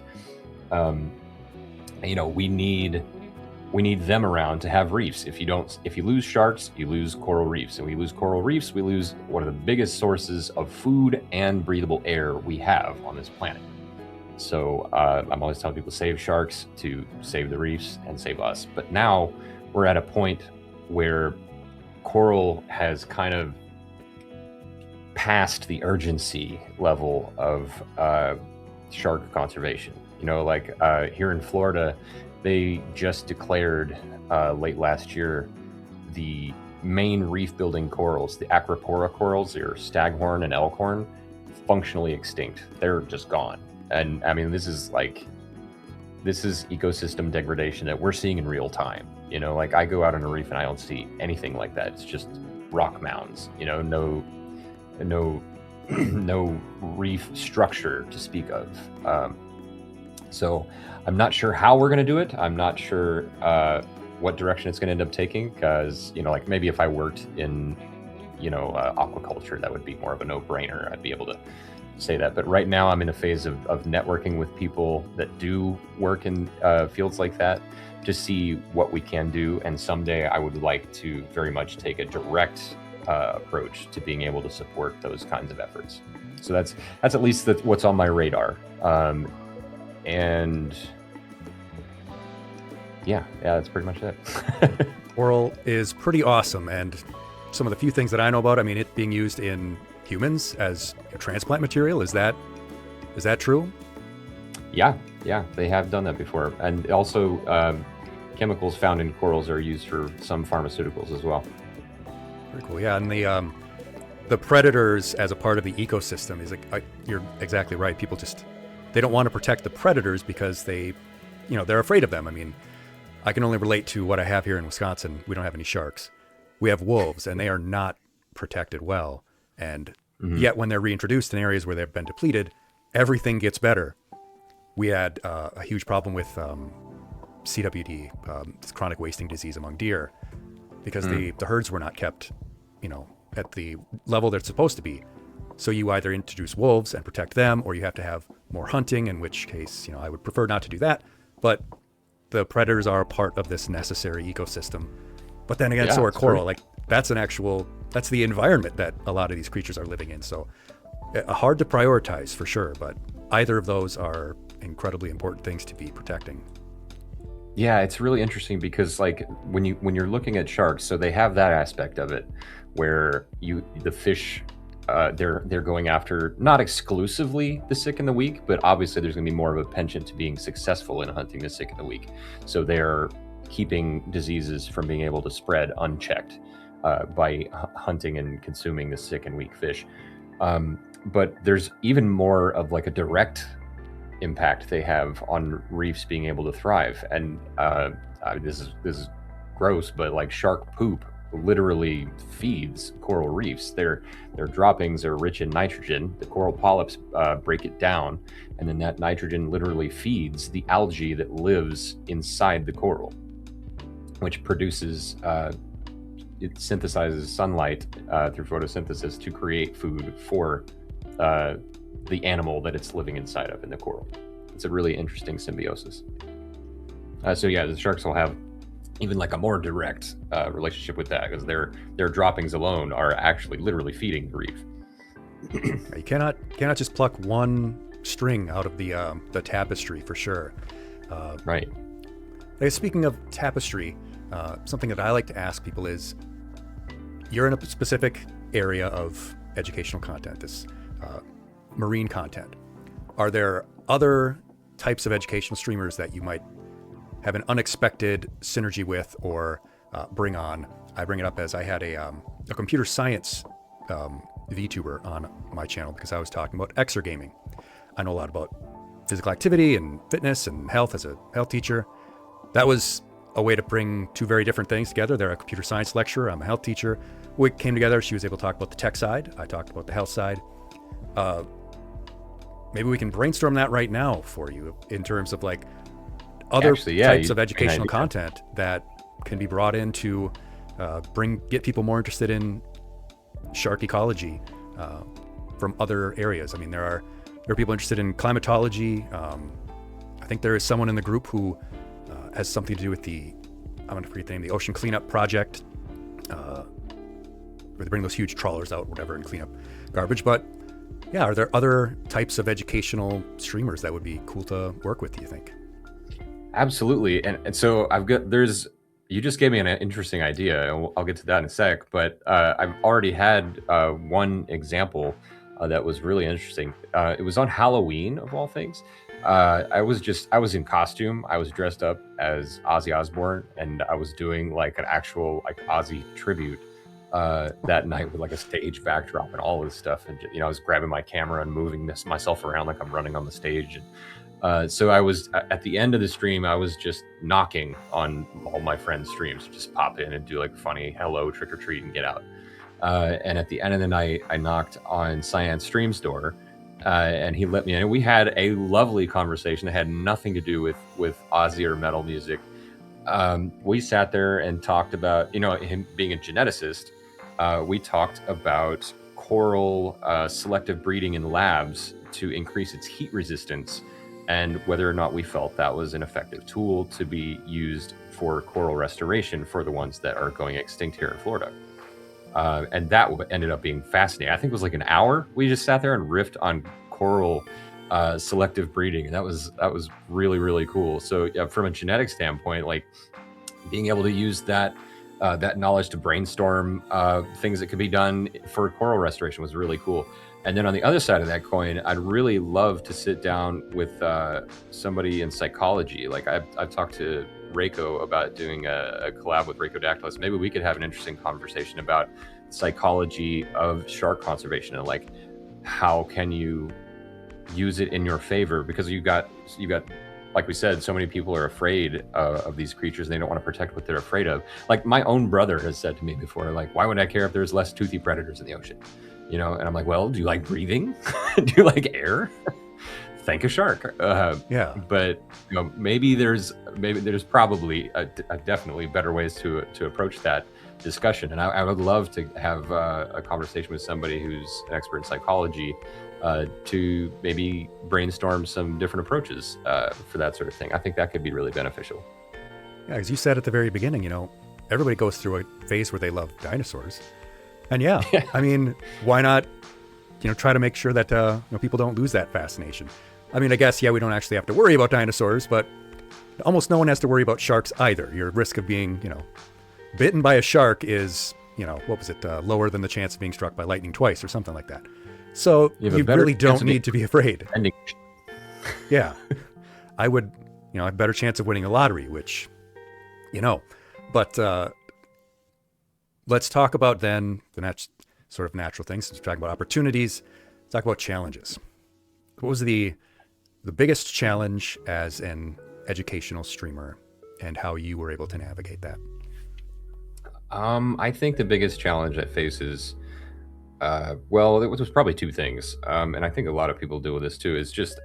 We need them around to have reefs. If you lose sharks, you lose coral reefs, and we lose coral reefs, we lose one of the biggest sources of food and breathable air we have on this planet. So I'm always telling people, save sharks to save the reefs and save us. But now we're at a point where coral has kind of passed the urgency level of shark conservation. Here in Florida, they just declared late last year the main reef building corals, the Acropora corals, or staghorn and elkhorn, functionally extinct. They're just gone. And I mean, this is ecosystem degradation that we're seeing in real time. I go out on a reef and I don't see anything like that. It's just rock mounds, no reef structure to speak of. So I'm not sure how we're going to do it. I'm not sure what direction it's going to end up taking, because, maybe if I worked in, aquaculture, that would be more of a no-brainer. I'd be able to say that. But right now I'm in a phase of networking with people that do work in fields like that to see what we can do. And someday I would like to very much take a direct approach to being able to support those kinds of efforts. So that's at least what's on my radar. And yeah, that's pretty much it. Coral is pretty awesome, and some of the few things that I know about, I mean, it being used in humans as transplant material, is that true? Yeah, they have done that before. And also chemicals found in corals are used for some pharmaceuticals as well. Very cool. Yeah, and the predators as a part of the ecosystem is you're exactly right. People they don't want to protect the predators because they're afraid of them. I mean, I can only relate to what I have here in Wisconsin. We don't have any sharks. We have wolves, and they are not protected well. And yet when they're reintroduced in areas where they've been depleted, everything gets better. We had a huge problem with CWD, this chronic wasting disease among deer, because the herds were not kept, at the level they're supposed to be. So you either introduce wolves and protect them, or you have to have more hunting, in which case, I would prefer not to do that. But the predators are a part of this necessary ecosystem. But then again, Yeah, so are it's true. coral. Like that's the environment that a lot of these creatures are living in. So hard to prioritize for sure, but either of those are incredibly important things to be protecting. Yeah, it's really interesting because like when you're looking at sharks, so they have that aspect of it where the fish they're going after not exclusively the sick and the weak, but obviously there's going to be more of a penchant to being successful in hunting the sick and the weak. So they're keeping diseases from being able to spread unchecked by hunting and consuming the sick and weak fish. But there's even more of like a direct impact they have on reefs being able to thrive. And this is gross, but like shark poop literally feeds coral reefs. Their droppings are rich in nitrogen. The coral polyps break it down, and then that nitrogen literally feeds the algae that lives inside the coral, which produces it synthesizes sunlight through photosynthesis to create food for the animal that it's living inside of in the coral. It's a really interesting symbiosis. So yeah, the sharks will have even like a more direct relationship with that because their droppings alone are actually literally feeding the reef. You cannot just pluck one string out of the tapestry for sure. Right. Speaking of tapestry, something that I like to ask people is, you're in a specific area of educational content, this marine content. Are there other types of educational streamers that you might have an unexpected synergy with or bring on? I bring it up as I had a computer science VTuber on my channel because I was talking about exergaming. I know a lot about physical activity and fitness and health as a health teacher. That was a way to bring two very different things together. They're a computer science lecturer, I'm a health teacher. We came together, she was able to talk about the tech side, I talked about the health side. Maybe we can brainstorm that right now for you in terms of like other types of educational content that can be brought in to get people more interested in shark ecology from other areas. I mean, there are people interested in climatology. I think there is someone in the group who has something to do with I'm going to forget the name, the Ocean Cleanup Project, where they bring those huge trawlers out, whatever, and clean up garbage. But yeah, are there other types of educational streamers that would be cool to work with, do you think? Absolutely. And so you just gave me an interesting idea, and I'll get to that in a sec, but I've already had one example that was really interesting. It was on Halloween, of all things. I was in costume. I was dressed up as Ozzy Osbourne, and I was doing like an actual like Ozzy tribute that night with like a stage backdrop and all this stuff. And I was grabbing my camera and moving myself around like I'm running on the stage. And so I was at the end of the stream, I was just knocking on all my friends' streams, just pop in and do like funny hello, trick or treat, and get out. And at the end of the night, I knocked on Cyan's stream's door, and he let me in. And we had a lovely conversation that had nothing to do with Ozzy or metal music. We sat there and talked about, him being a geneticist. We talked about coral selective breeding in labs to increase its heat resistance, and whether or not we felt that was an effective tool to be used for coral restoration for the ones that are going extinct here in Florida. And that ended up being fascinating. I think it was like an hour. We just sat there and riffed on coral selective breeding, and that was really, really cool. So yeah, from a genetic standpoint, like being able to use that knowledge to brainstorm things that could be done for coral restoration was really cool. And then on the other side of that coin, I'd really love to sit down with somebody in psychology. Like I've talked to Reiko about doing a collab with Rhaecodactylus. Maybe we could have an interesting conversation about psychology of shark conservation and like how can you use it in your favor, because you got like we said, so many people are afraid of these creatures and they don't want to protect what they're afraid of. Like my own brother has said to me before, like, why would I care if there's less toothy predators in the ocean? And I'm like, well, do you like breathing? Do you like air? Thank a shark. Yeah. But maybe there's probably definitely better ways to approach that discussion. And I would love to have a conversation with somebody who's an expert in psychology to maybe brainstorm some different approaches for that sort of thing. I think that could be really beneficial. Yeah, as you said at the very beginning, everybody goes through a phase where they love dinosaurs. And yeah, I mean, why not, try to make sure that, people don't lose that fascination. I mean, I guess, yeah, we don't actually have to worry about dinosaurs, but almost no one has to worry about sharks either. Your risk of being, bitten by a shark is, what was it, lower than the chance of being struck by lightning twice or something like that. So you really don't need to be afraid. Yeah. I would, have a better chance of winning a lottery, which, but let's talk about then the sort of natural things. Let's talk about opportunities. Let's talk about challenges. What was the biggest challenge as an educational streamer and how you were able to navigate that? I think the biggest challenge I face is, well, it was probably two things. And I think a lot of people deal with this too, is just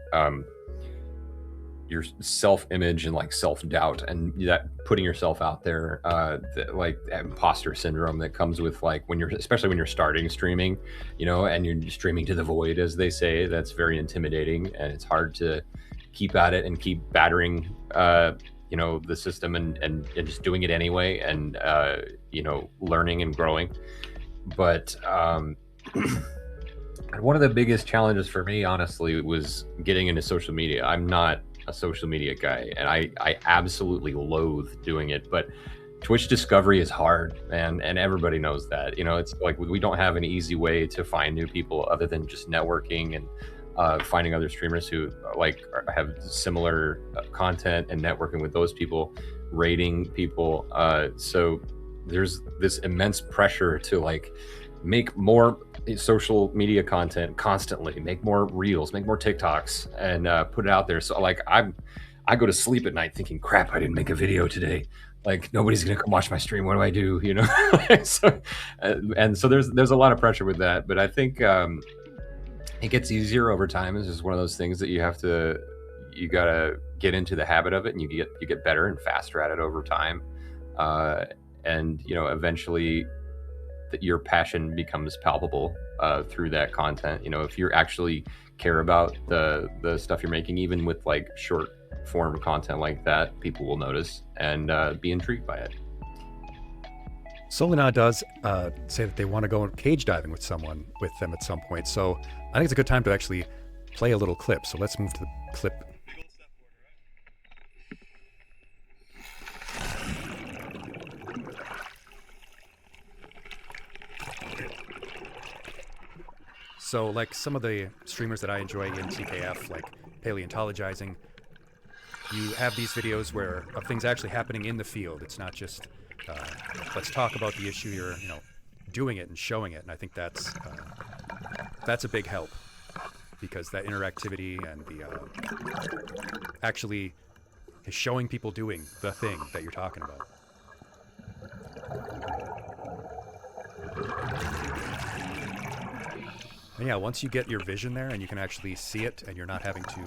your self-image and like self-doubt and that putting yourself out there, like imposter syndrome that comes with like especially when you're starting streaming, and you're streaming to the void, as they say. That's very intimidating, and it's hard to keep at it and keep battering, the system and just doing it anyway, and learning and growing. But one of the biggest challenges for me, honestly, was getting into social media. I'm not a social media guy, and I absolutely loathe doing it, but Twitch discovery is hard, and everybody knows that. It's like we don't have an easy way to find new people other than just networking and finding other streamers who have similar content and networking with those people, rating people. So there's this immense pressure to make more social media content constantly, make more reels, make more TikToks, and put it out there. So I go to sleep at night thinking, crap, I didn't make a video today. Nobody's gonna come watch my stream. What do I do? So there's a lot of pressure with that. But I think it gets easier over time. It's just one of those things that you gotta get into the habit of it, and you get better and faster at it over time. And eventually your passion becomes palpable through that content. If you actually care about the stuff you're making, even with short form content like that, people will notice and be intrigued by it. Solina does say that they want to go cage diving with them at some point. So I think it's a good time to actually play a little clip. So let's move to the clip. So like some of the streamers that I enjoy in TKF, like paleontologizing, you have these videos of things actually happening in the field. It's not just let's talk about the issue. You're doing it and showing it, and I think that's a big help, because that interactivity and the actually showing people doing the thing that you're talking about. And yeah, once you get your vision there and you can actually see it and you're not having to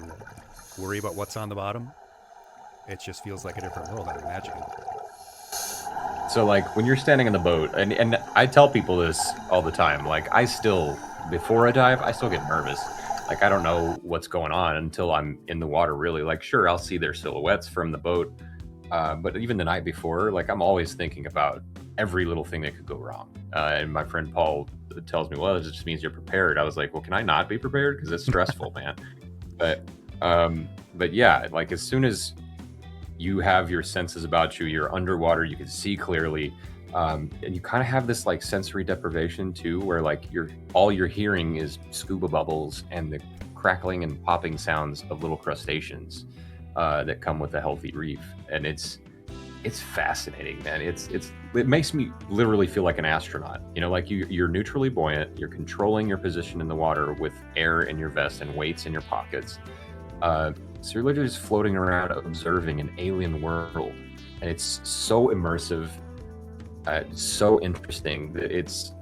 worry about what's on the bottom, it just feels like a different world, I imagine. So when you're standing in the boat, and I tell people this all the time, before I dive, I still get nervous. I don't know what's going on until I'm in the water, really. Sure, I'll see their silhouettes from the boat, but even the night before, I'm always thinking about every little thing that could go wrong. And my friend Paul tells me, well, it just means you're prepared. I was like, well, can I not be prepared? Because it's stressful, man. But yeah, as soon as you have your senses about you, you're underwater, you can see clearly, and you kind of have this sensory deprivation too, where all you're hearing is scuba bubbles and the crackling and popping sounds of little crustaceans that come with a healthy reef. And it's fascinating, man. It makes me literally feel like an astronaut. You're neutrally buoyant, you're controlling your position in the water with air in your vest and weights in your pockets. So you're literally just floating around observing an alien world, and it's so immersive, so interesting that it's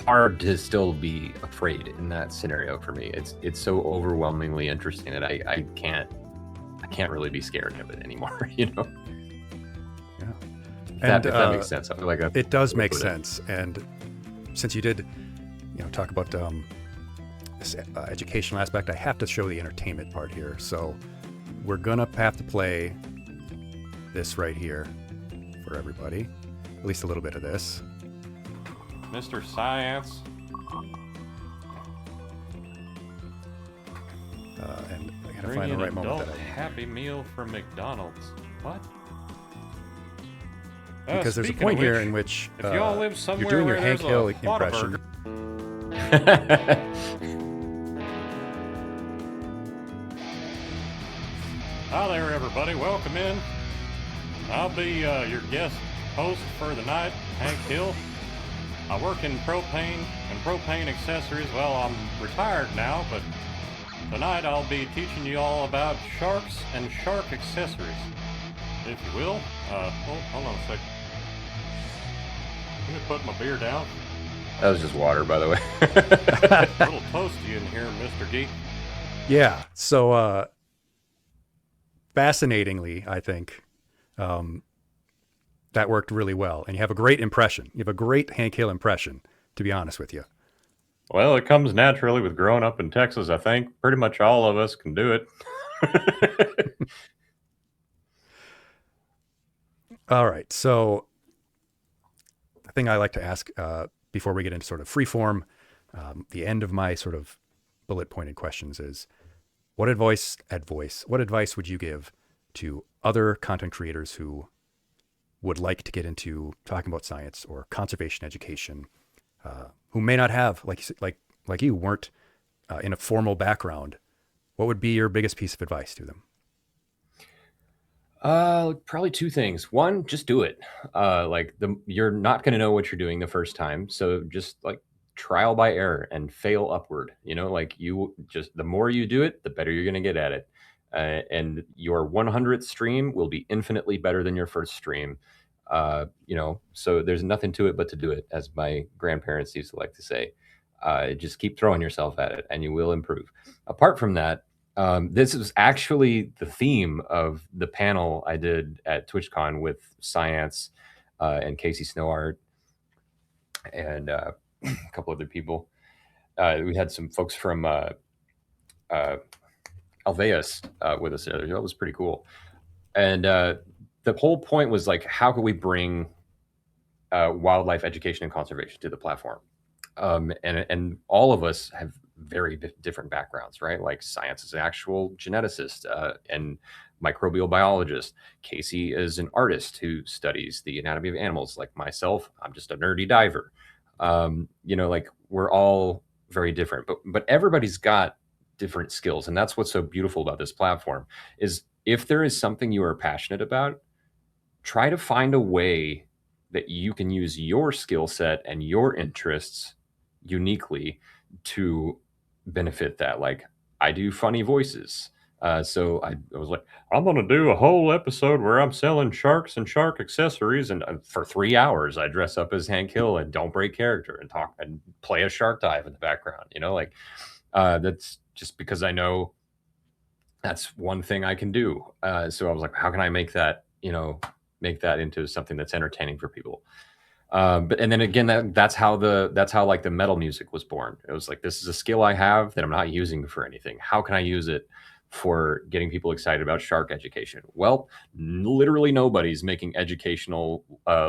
hard to still be afraid in that scenario for me. It's so overwhelmingly interesting that I can't really be scared of it anymore. Yeah. If that makes sense. I feel like it does make sense. And since you did, talk about this educational aspect, I have to show the entertainment part here. So we're gonna have to play this right here for everybody. At least a little bit of this. Mr. Science. And I gotta Bring find the an right moment adult that I want. Happy Meal from McDonald's. What? Because there's a Speaking point of here which, in which if y'all live somewhere you're doing your where Hank there's Hill a impression. Hi there, everybody. Welcome in. I'll be your guest host for the night, Hank Hill. I work in propane and propane accessories. Well, I'm retired now, but tonight I'll be teaching you all about sharks and shark accessories, if you will. Hold on a sec. Let me put my beer down. That was just water, by the way. A little toasty in here, Mr. Geek. Yeah. So, fascinatingly, I think that worked really well. And you have a great impression. You have a great Hank Hill impression, to be honest with you. Well, it comes naturally with growing up in Texas, I think. Pretty much all of us can do it. All right. So, the thing I like to ask before we get into sort of free form, the end of my sort of bullet pointed questions is, what advice would you give to other content creators who would like to get into talking about science or conservation education, who may not have, like you weren't in a formal background? What would be your biggest piece of advice to them? Probably two things. One, just do it. You're not going to know what you're doing the first time, so just like trial by error and fail upward. The more you do it, the better you're going to get at it. And your 100th stream will be infinitely better than your first stream. So there's nothing to it but to do it, as my grandparents used to like to say. Just keep throwing yourself at it, and you will improve. Apart from that, this was actually the theme of the panel I did at TwitchCon with Science and Casey Snowart and a couple other people. We had some folks from Alveus with us there. That was pretty cool. And the whole point was like, how could we bring wildlife education and conservation to the platform? And all of us have very different backgrounds, right? Like Science is an actual geneticist and microbial biologist. Casey is an artist who studies the anatomy of animals. Like myself, I'm just a nerdy diver. Like we're all very different, but everybody's got different skills, and that's what's so beautiful about this platform. Is if there is something you are passionate about, try to find a way that you can use your skill set and your interests uniquely to benefit that. Like I do funny voices. So I was like, I'm going to do a whole episode where I'm selling sharks and shark accessories. And for 3 hours, I dress up as Hank Hill and don't break character and talk and play a shark dive in the background. That's just because I know that's one thing I can do. So I was like, how can I make that into something that's entertaining for people? And then again, that's how like the metal music was born. It was like, this is a skill I have that I'm not using for anything. How can I use it for getting people excited about shark education? Well, literally nobody's making educational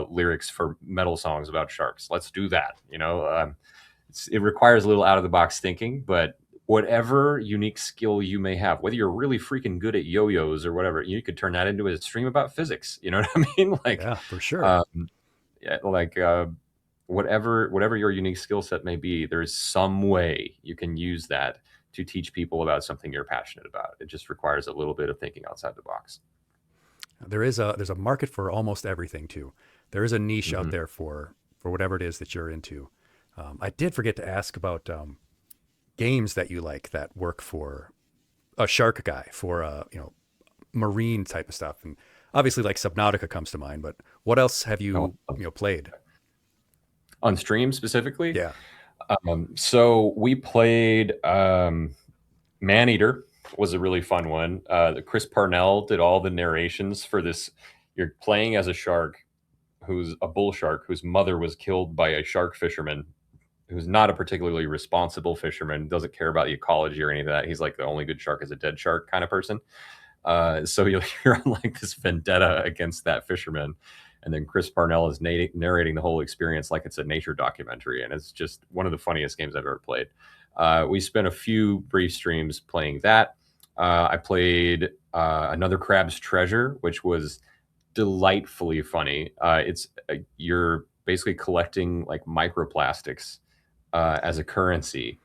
lyrics for metal songs about sharks. Let's do that. It requires a little out of the box thinking, but whatever unique skill you may have, whether you're really freaking good at yo-yos or whatever, you could turn that into a stream about physics. You know what I mean? Yeah, for sure. Whatever your unique skill set may be, there's some way you can use that to teach people about something you're passionate about. It just requires a little bit of thinking outside the box. There's a market for almost everything too. There is a niche out there for whatever it is that you're into. I did forget to ask about games that you like that work for a shark guy, for marine type of stuff. And obviously like Subnautica comes to mind, but what else have you played? On stream specifically? Yeah. So we played Maneater was a really fun one. Chris Parnell did all the narrations for this. You're playing as a shark who's a bull shark whose mother was killed by a shark fisherman who's not a particularly responsible fisherman, doesn't care about the ecology or any of that. He's like, the only good shark is a dead shark kind of person. So you're on like this vendetta against that fisherman. and then Chris Parnell is narrating the whole experience like it's a nature documentary, and it's just one of the funniest games I've ever played. We spent a few brief streams playing that. I played another Crab's Treasure, which was delightfully funny. You're basically collecting like microplastics as a currency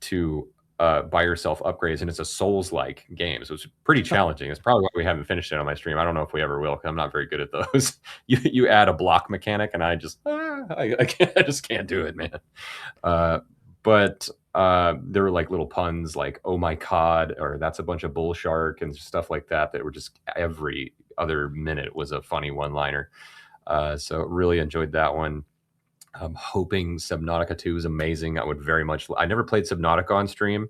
to buy yourself upgrades, and it's a Souls-like game, so it's pretty challenging. It's probably why we haven't finished it on my stream. I don't know if we ever will, because I'm not very good at those. You add a block mechanic, and I just I just can't do it, man. But there were like little puns like "oh my cod" or "that's a bunch of bull shark" and stuff like that were just every other minute was a funny one-liner. So really enjoyed that one. I'm hoping Subnautica 2 is amazing. I never played Subnautica on stream.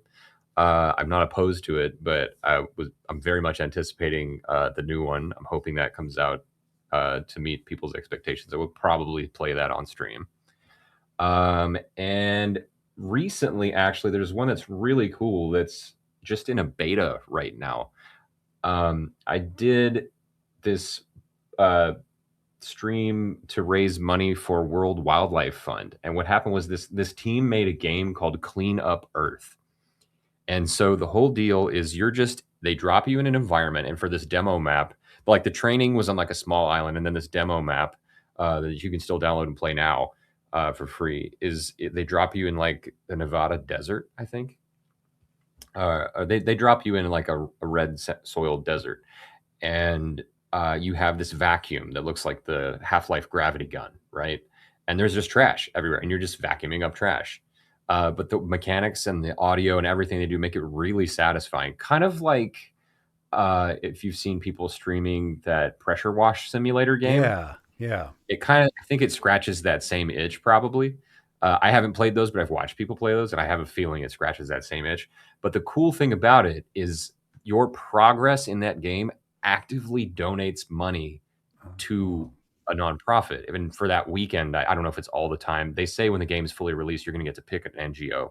I'm not opposed to it, but I'm very much anticipating the new one. I'm hoping that comes out to meet people's expectations. I will probably play that on stream. And recently, actually, there's one that's really cool that's just in a beta right now. I did this stream to raise money for World Wildlife Fund, and what happened was this team made a game called Clean Up Earth. And so the whole deal is they drop you in an environment, and for this demo map, like the training was on like a small island, and then this demo map that you can still download and play now for free they drop you in like the Nevada desert, I think. They drop you in like a red soil desert, and you have this vacuum that looks like the Half-Life gravity gun, right? And there's just trash everywhere, and you're just vacuuming up trash. But the mechanics and the audio and everything they do make it really satisfying. Kind of like if you've seen people streaming that pressure wash simulator game. Yeah. I think it scratches that same itch probably. I haven't played those, but I've watched people play those, and I have a feeling it scratches that same itch. But the cool thing about it is your progress in that game actively donates money to a nonprofit. Even for that weekend, I don't know if it's all the time. They say when the game is fully released, you're going to get to pick an NGO.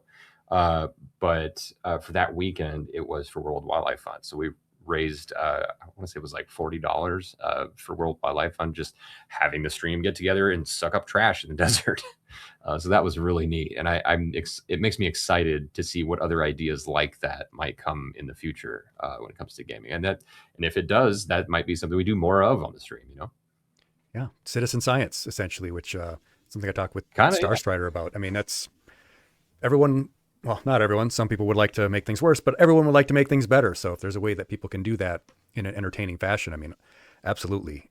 But for that weekend, it was for World Wildlife Fund. So we raised, I want to say it was like $40 for World Wildlife Fund, just having the stream get together and suck up trash in the desert. So that was really neat. And it makes me excited to see what other ideas like that might come in the future when it comes to gaming. And if it does, that might be something we do more of on the stream, Yeah. Citizen science, essentially, which something I talked with Starstrider about. I mean, that's everyone. Well, not everyone. Some people would like to make things worse, but everyone would like to make things better. So if there's a way that people can do that in an entertaining fashion, I mean, absolutely.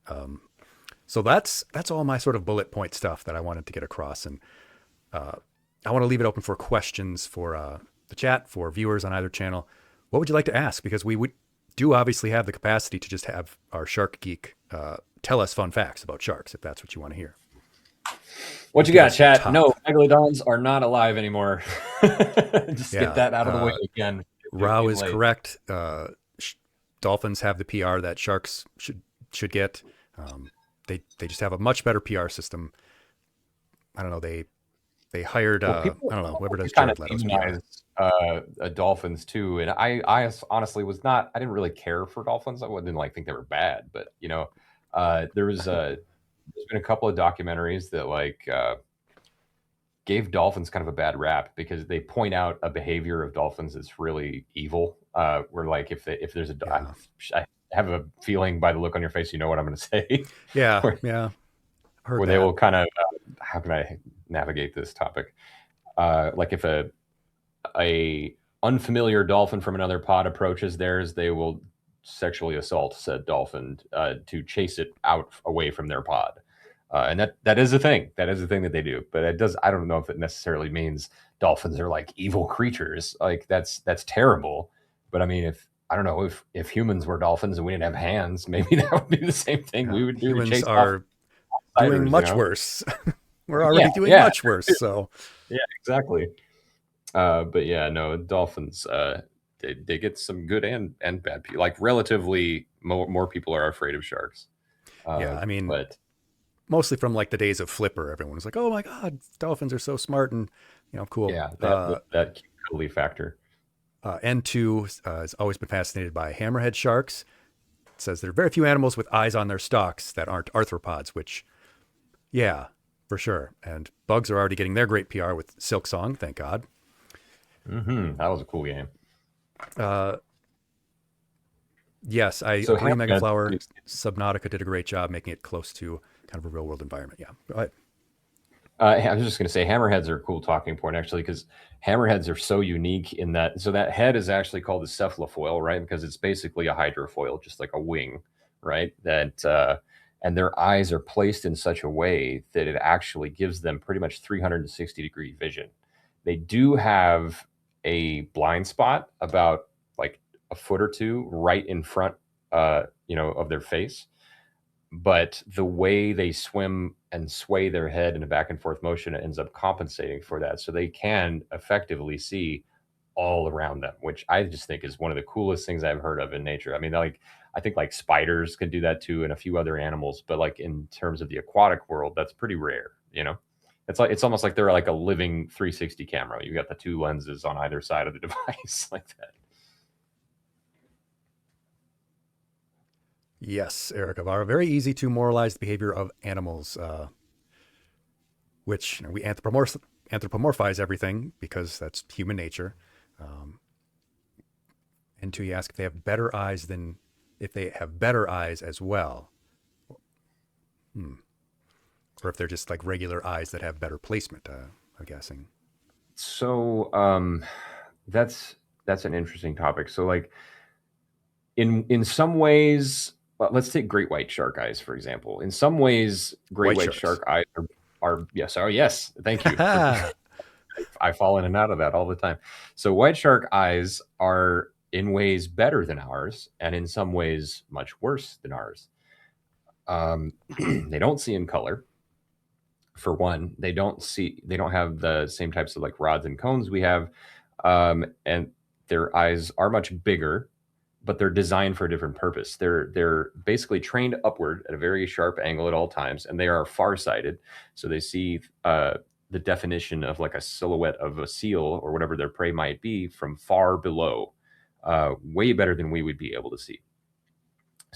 So that's all my sort of bullet point stuff that I wanted to get across. And I want to leave it open for questions for the chat, for viewers on either channel. What would you like to ask? Because we do obviously have the capacity to just have our Shark Geek tell us fun facts about sharks, if that's what you want to hear. What you got, chat? No, megalodons are not alive anymore. Just get that out of the way again. Rao is correct. Dolphins have the PR that sharks should get. They just have a much better PR system. I don't know. They hired I don't know, whoever does Jared Leto's PR. Dolphins too, and I honestly I didn't really care for dolphins. I didn't think they were bad, but there's been a couple of documentaries that gave dolphins kind of a bad rap because they point out a behavior of dolphins that's really evil. Where if there's I have a feeling by the look on your face, you know what I'm going to say. Yeah, where they will kind of how can I navigate this topic? If a unfamiliar dolphin from another pod approaches theirs, they will sexually assault said dolphin to chase it away from their pod. And that is a thing. That is a thing that they do. But I don't know if it necessarily means dolphins are like evil creatures. That's terrible. But I mean, if humans were dolphins and we didn't have hands, maybe that would be the same thing we would do. Humans are doing much worse. We're already doing much worse. So yeah, exactly. But yeah, no, dolphins, they get some good and bad people. Relatively more people are afraid of sharks. I mean, but mostly from the days of Flipper, everyone was like, "Oh my God, dolphins are so smart and cool." Yeah, that cuddly factor. N2 has always been fascinated by hammerhead sharks. It says there are very few animals with eyes on their stalks that aren't arthropods, which Yeah, for sure. And bugs are already getting their great PR with Silk Song, thank God. That was a cool game. Uh, yes, I So agree. Hammerhead, Megaflower Subnautica did a great job making it close to kind of a real world environment. Yeah, go ahead. I was just going to say hammerheads are a cool talking point actually because hammerheads are so unique in that. So that head is actually called a cephalofoil, right? Because it's basically a hydrofoil, just like a wing, right? That and their eyes are placed in such a way that it actually gives them pretty much 360-degree vision. They do have a blind spot about like a foot or two right in front, of their face, but the way they swim and sway their head in a back and forth motion ends up compensating for that. So they can effectively see all around them, which I just think is one of the coolest things I've heard of in nature. I mean, like, I think like spiders can do that too, and a few other animals, but like in terms of the aquatic world, that's pretty rare, you know? It's almost like they're like a living 360 camera. You got the two lenses on either side of the device like that. Yes, Eric Avara. Very easy to moralize the behavior of animals, which we anthropomorphize everything because that's human nature. Um, and two, you ask if they have better eyes than if they have better eyes as well, or if they're just like regular eyes that have better placement. I'm guessing. So that's an interesting topic. So like in some ways, let's take great white shark eyes for example. In some ways, great White white sharks. shark eyes are yes, oh yes, thank you. I fall in and out of that all the time. So white shark eyes are in ways better than ours, and in some ways much worse than ours. They don't see in color. For one, they don't have the same types of like rods and cones we have, and their eyes are much bigger, but they're designed for a different purpose. They're basically trained upward at a very sharp angle at all times, and they are farsighted, so they see the definition of like a silhouette of a seal or whatever their prey might be from far below, way better than we would be able to see.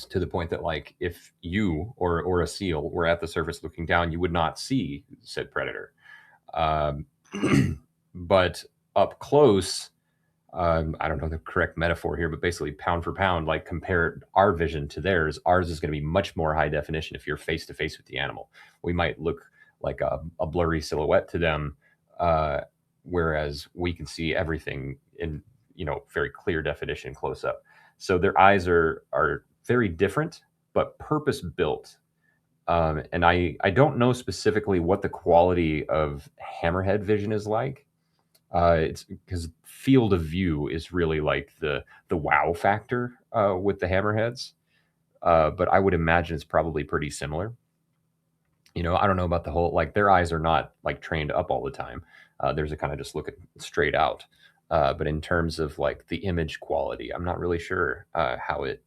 To the point that like if you or a seal were at the surface looking down, you would not see said predator. Um, but up close, I don't know the correct metaphor here, but basically pound for pound, like compare our vision to theirs. Ours is going to be much more high definition if you're face to face with the animal. We might look like a blurry silhouette to them, whereas we can see everything in very clear definition close up. So their eyes are very different, but purpose built. And I don't know specifically what the quality of hammerhead vision is like. It's because field of view is really like the wow factor with the hammerheads. But I would imagine it's probably pretty similar. I don't know about the whole like their eyes are not like trained up all the time. There's a kind of just looking straight out. But in terms of like the image quality, I'm not really sure how it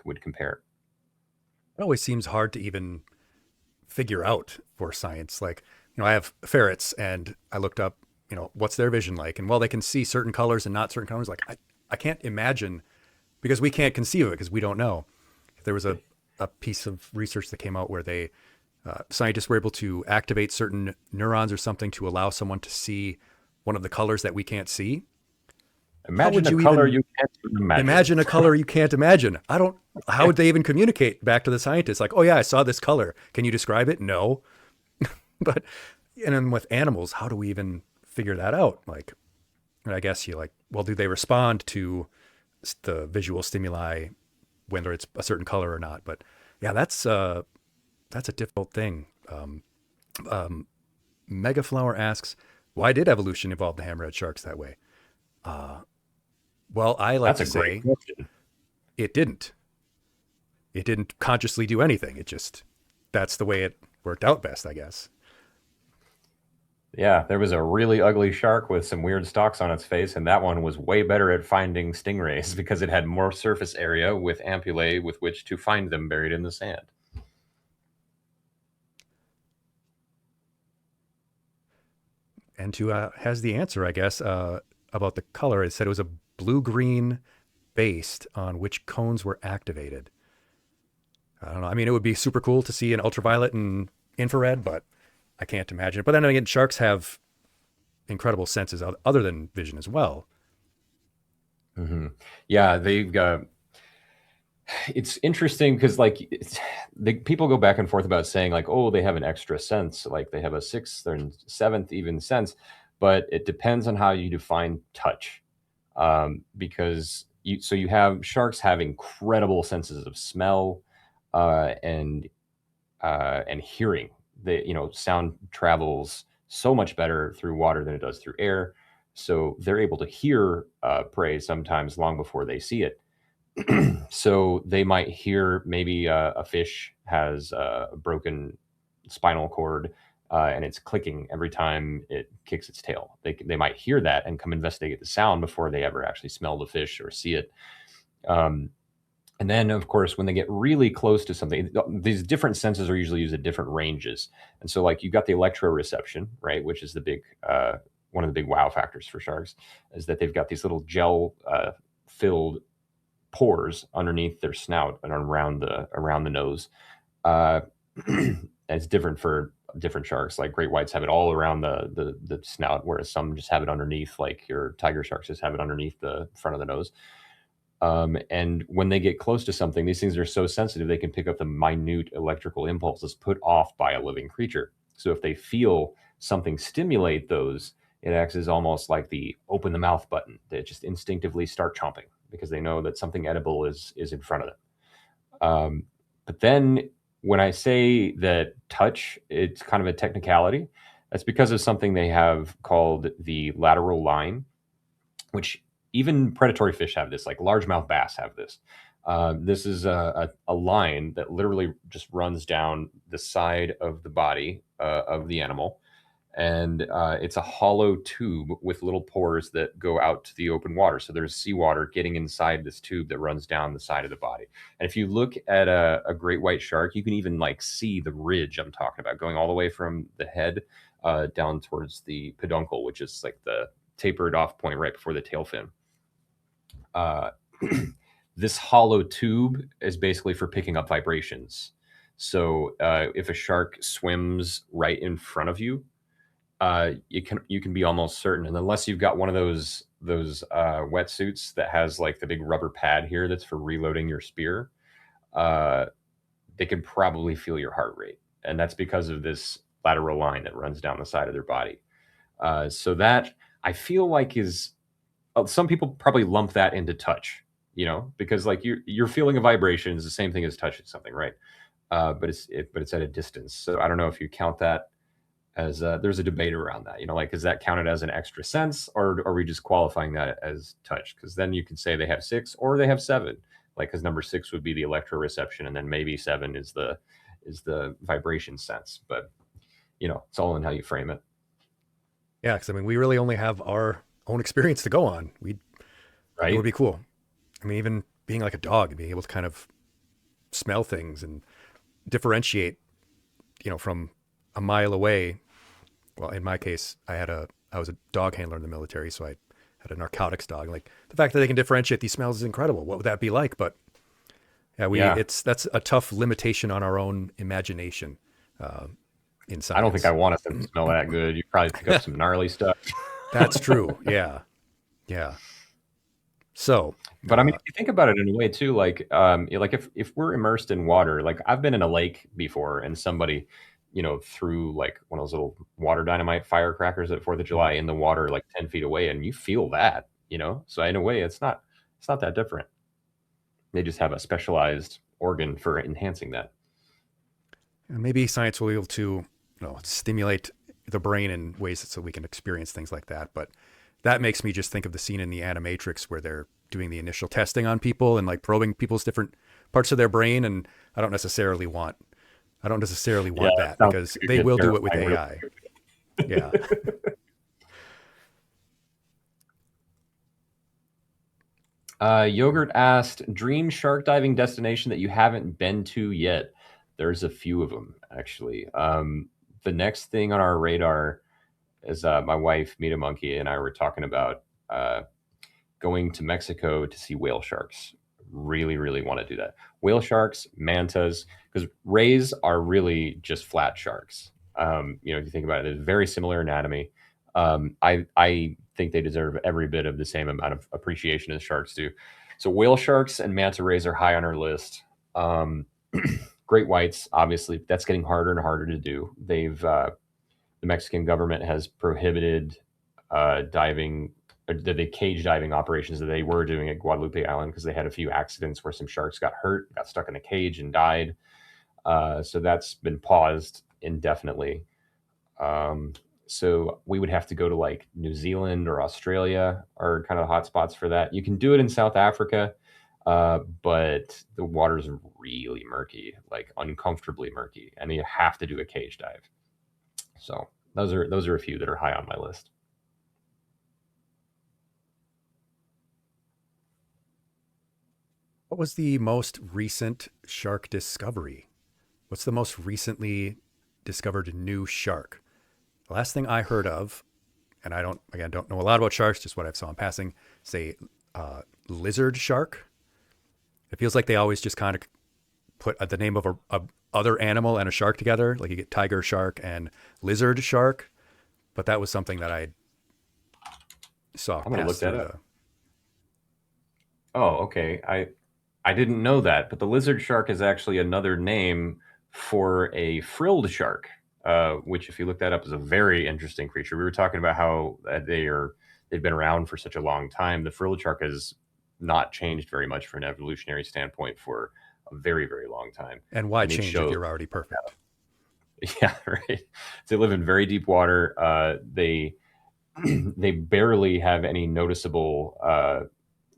would compare. It always seems hard to even figure out for science. Like, I have ferrets and I looked up, what's their vision like? And well, they can see certain colors and not certain colors. Like, I can't imagine because we can't conceive of it because we don't know. There was a piece of research that came out where scientists were able to activate certain neurons or something to allow someone to see one of the colors that we can't see. Imagine a color you can't imagine. Imagine a color you can't imagine. How would they even communicate back to the scientists? Like, oh yeah, I saw this color. Can you describe it? No. And then with animals, how do we even figure that out? Like, I guess well, do they respond to the visual stimuli, whether it's a certain color or not? But yeah, that's a difficult thing. Megaflower asks, why did evolution evolve the hammerhead sharks that way? Well, I like to say it didn't. It didn't consciously do anything. That's the way it worked out best, I guess. Yeah, there was a really ugly shark with some weird stalks on its face, and that one was way better at finding stingrays because it had more surface area with ampullae with which to find them buried in the sand. And has the answer, I guess, about the color. It said it was a blue-green based on which cones were activated. I don't know. I mean, it would be super cool to see an ultraviolet and infrared, but I can't imagine it. But then again, sharks have incredible senses other than vision as well. Yeah, they've got. It's interesting because people go back and forth about saying like, oh, they have an extra sense, like they have a sixth or seventh even sense, but it depends on how you define touch. Because you have sharks have incredible senses of smell, and hearing. Sound travels so much better through water than it does through air. So they're able to hear prey sometimes long before they see it. So they might hear maybe a fish has a broken spinal cord, and it's clicking every time it kicks its tail. They might hear that and come investigate the sound before they ever actually smell the fish or see it. And then, of course, when they get really close to something, these different senses are usually used at different ranges. And so, like, you got the electroreception, right, which is the big one of the big wow factors for sharks, is that they've got these little gel filled pores underneath their snout and around the nose. Uh, it's different for different sharks. Like great whites have it all around the snout, whereas some just have it underneath. Like your tiger sharks just have it underneath the front of the nose. And when they get close to something, these things are so sensitive, they can pick up the minute electrical impulses put off by a living creature. So if they feel something stimulate those, it acts as almost like the open the mouth button. They just instinctively start chomping because they know that something edible is in front of them. But then when I say that touch, it's kind of a technicality. That's because of something they have called the lateral line, which even predatory fish have this, like largemouth bass have this. This is a line that literally just runs down the side of the body of the animal. And it's a hollow tube with little pores that go out to the open water. So there's seawater getting inside this tube that runs down the side of the body. And if you look at a great white shark, you can even like see the ridge I'm talking about going all the way from the head down towards the peduncle, which is like the tapered off point right before the tail fin. This hollow tube is basically for picking up vibrations. So if a shark swims right in front of you, you can be almost certain, and unless you've got one of those wetsuits that has like the big rubber pad here that's for reloading your spear, they can probably feel your heart rate, and that's because of this lateral line that runs down the side of their body. So that I feel like is some people probably lump that into touch, because like your feeling of vibration is the same thing as touching something, right? But it's at a distance. So I don't know if you count that as there's a debate around that, like, is that counted as an extra sense, or are we just qualifying that as touch? Because then you can say they have 6 or they have 7, like, because number 6 would be the electroreception, and then maybe 7 is the vibration sense. But it's all in how you frame it. Yeah, because I mean, we really only have our own experience to go on. Right? It would be cool. I mean, even being like a dog and being able to kind of smell things and differentiate, from a mile away. Well, in my case, I was a dog handler in the military, so I had a narcotics dog. Like the fact that they can differentiate these smells is incredible. What would that be like? But yeah, that's a tough limitation on our own imagination. In science. I don't think I want us to smell that good. You probably pick up some gnarly stuff. That's true. Yeah. So, but I mean, if you think about it in a way too, like if we're immersed in water, like I've been in a lake before, and somebody, threw like one of those little water dynamite firecrackers at 4th of July in the water, like 10 feet away, and you feel that, So in a way, it's not that different. They just have a specialized organ for enhancing that. And maybe science will be able to, stimulate the brain in ways so we can experience things like that. But that makes me just think of the scene in the Animatrix where they're doing the initial testing on people and like probing people's different parts of their brain. And I don't necessarily want that, because they will do it with AI. Yeah. Yogurt asked, dream shark diving destination that you haven't been to yet. There's a few of them, actually. The next thing on our radar is my wife, Mita Monkey, and I were talking about going to Mexico to see whale sharks. really, really want to do that. Whale sharks, mantas, because rays are really just flat sharks. You know, if you think about it, it's very similar anatomy. I think they deserve every bit of the same amount of appreciation as sharks do. So whale sharks and manta rays are high on our list. Great whites, obviously, that's getting harder and harder to do. The Mexican government has prohibited diving, the cage diving operations that they were doing at Guadalupe Island because they had a few accidents where some sharks got hurt, got stuck in a cage, and died. So that's been paused indefinitely. So we would have to go to like New Zealand or Australia are kind of hotspots for that. You can do it in South Africa, but the water's really murky, like uncomfortably murky, and you have to do a cage dive. So those are a few that are high on my list. What was the most recent shark discovery? What's the most recently discovered new shark? The last thing I heard of, and I don't know a lot about sharks, just what I saw in passing, say lizard shark. It feels like they always just kind of put the name of a other animal and a shark together. Like you get tiger shark and lizard shark. But that was something that I saw. I'm gonna look that up. Oh, okay. I didn't know that, but the lizard shark is actually another name for a frilled shark, which, if you look that up, is a very interesting creature. We were talking about how they've been around for such a long time. The frilled shark has not changed very much from an evolutionary standpoint for a very, very long time. And why change if you're already perfect? Yeah, right. So they live in very deep water. They barely have any noticeable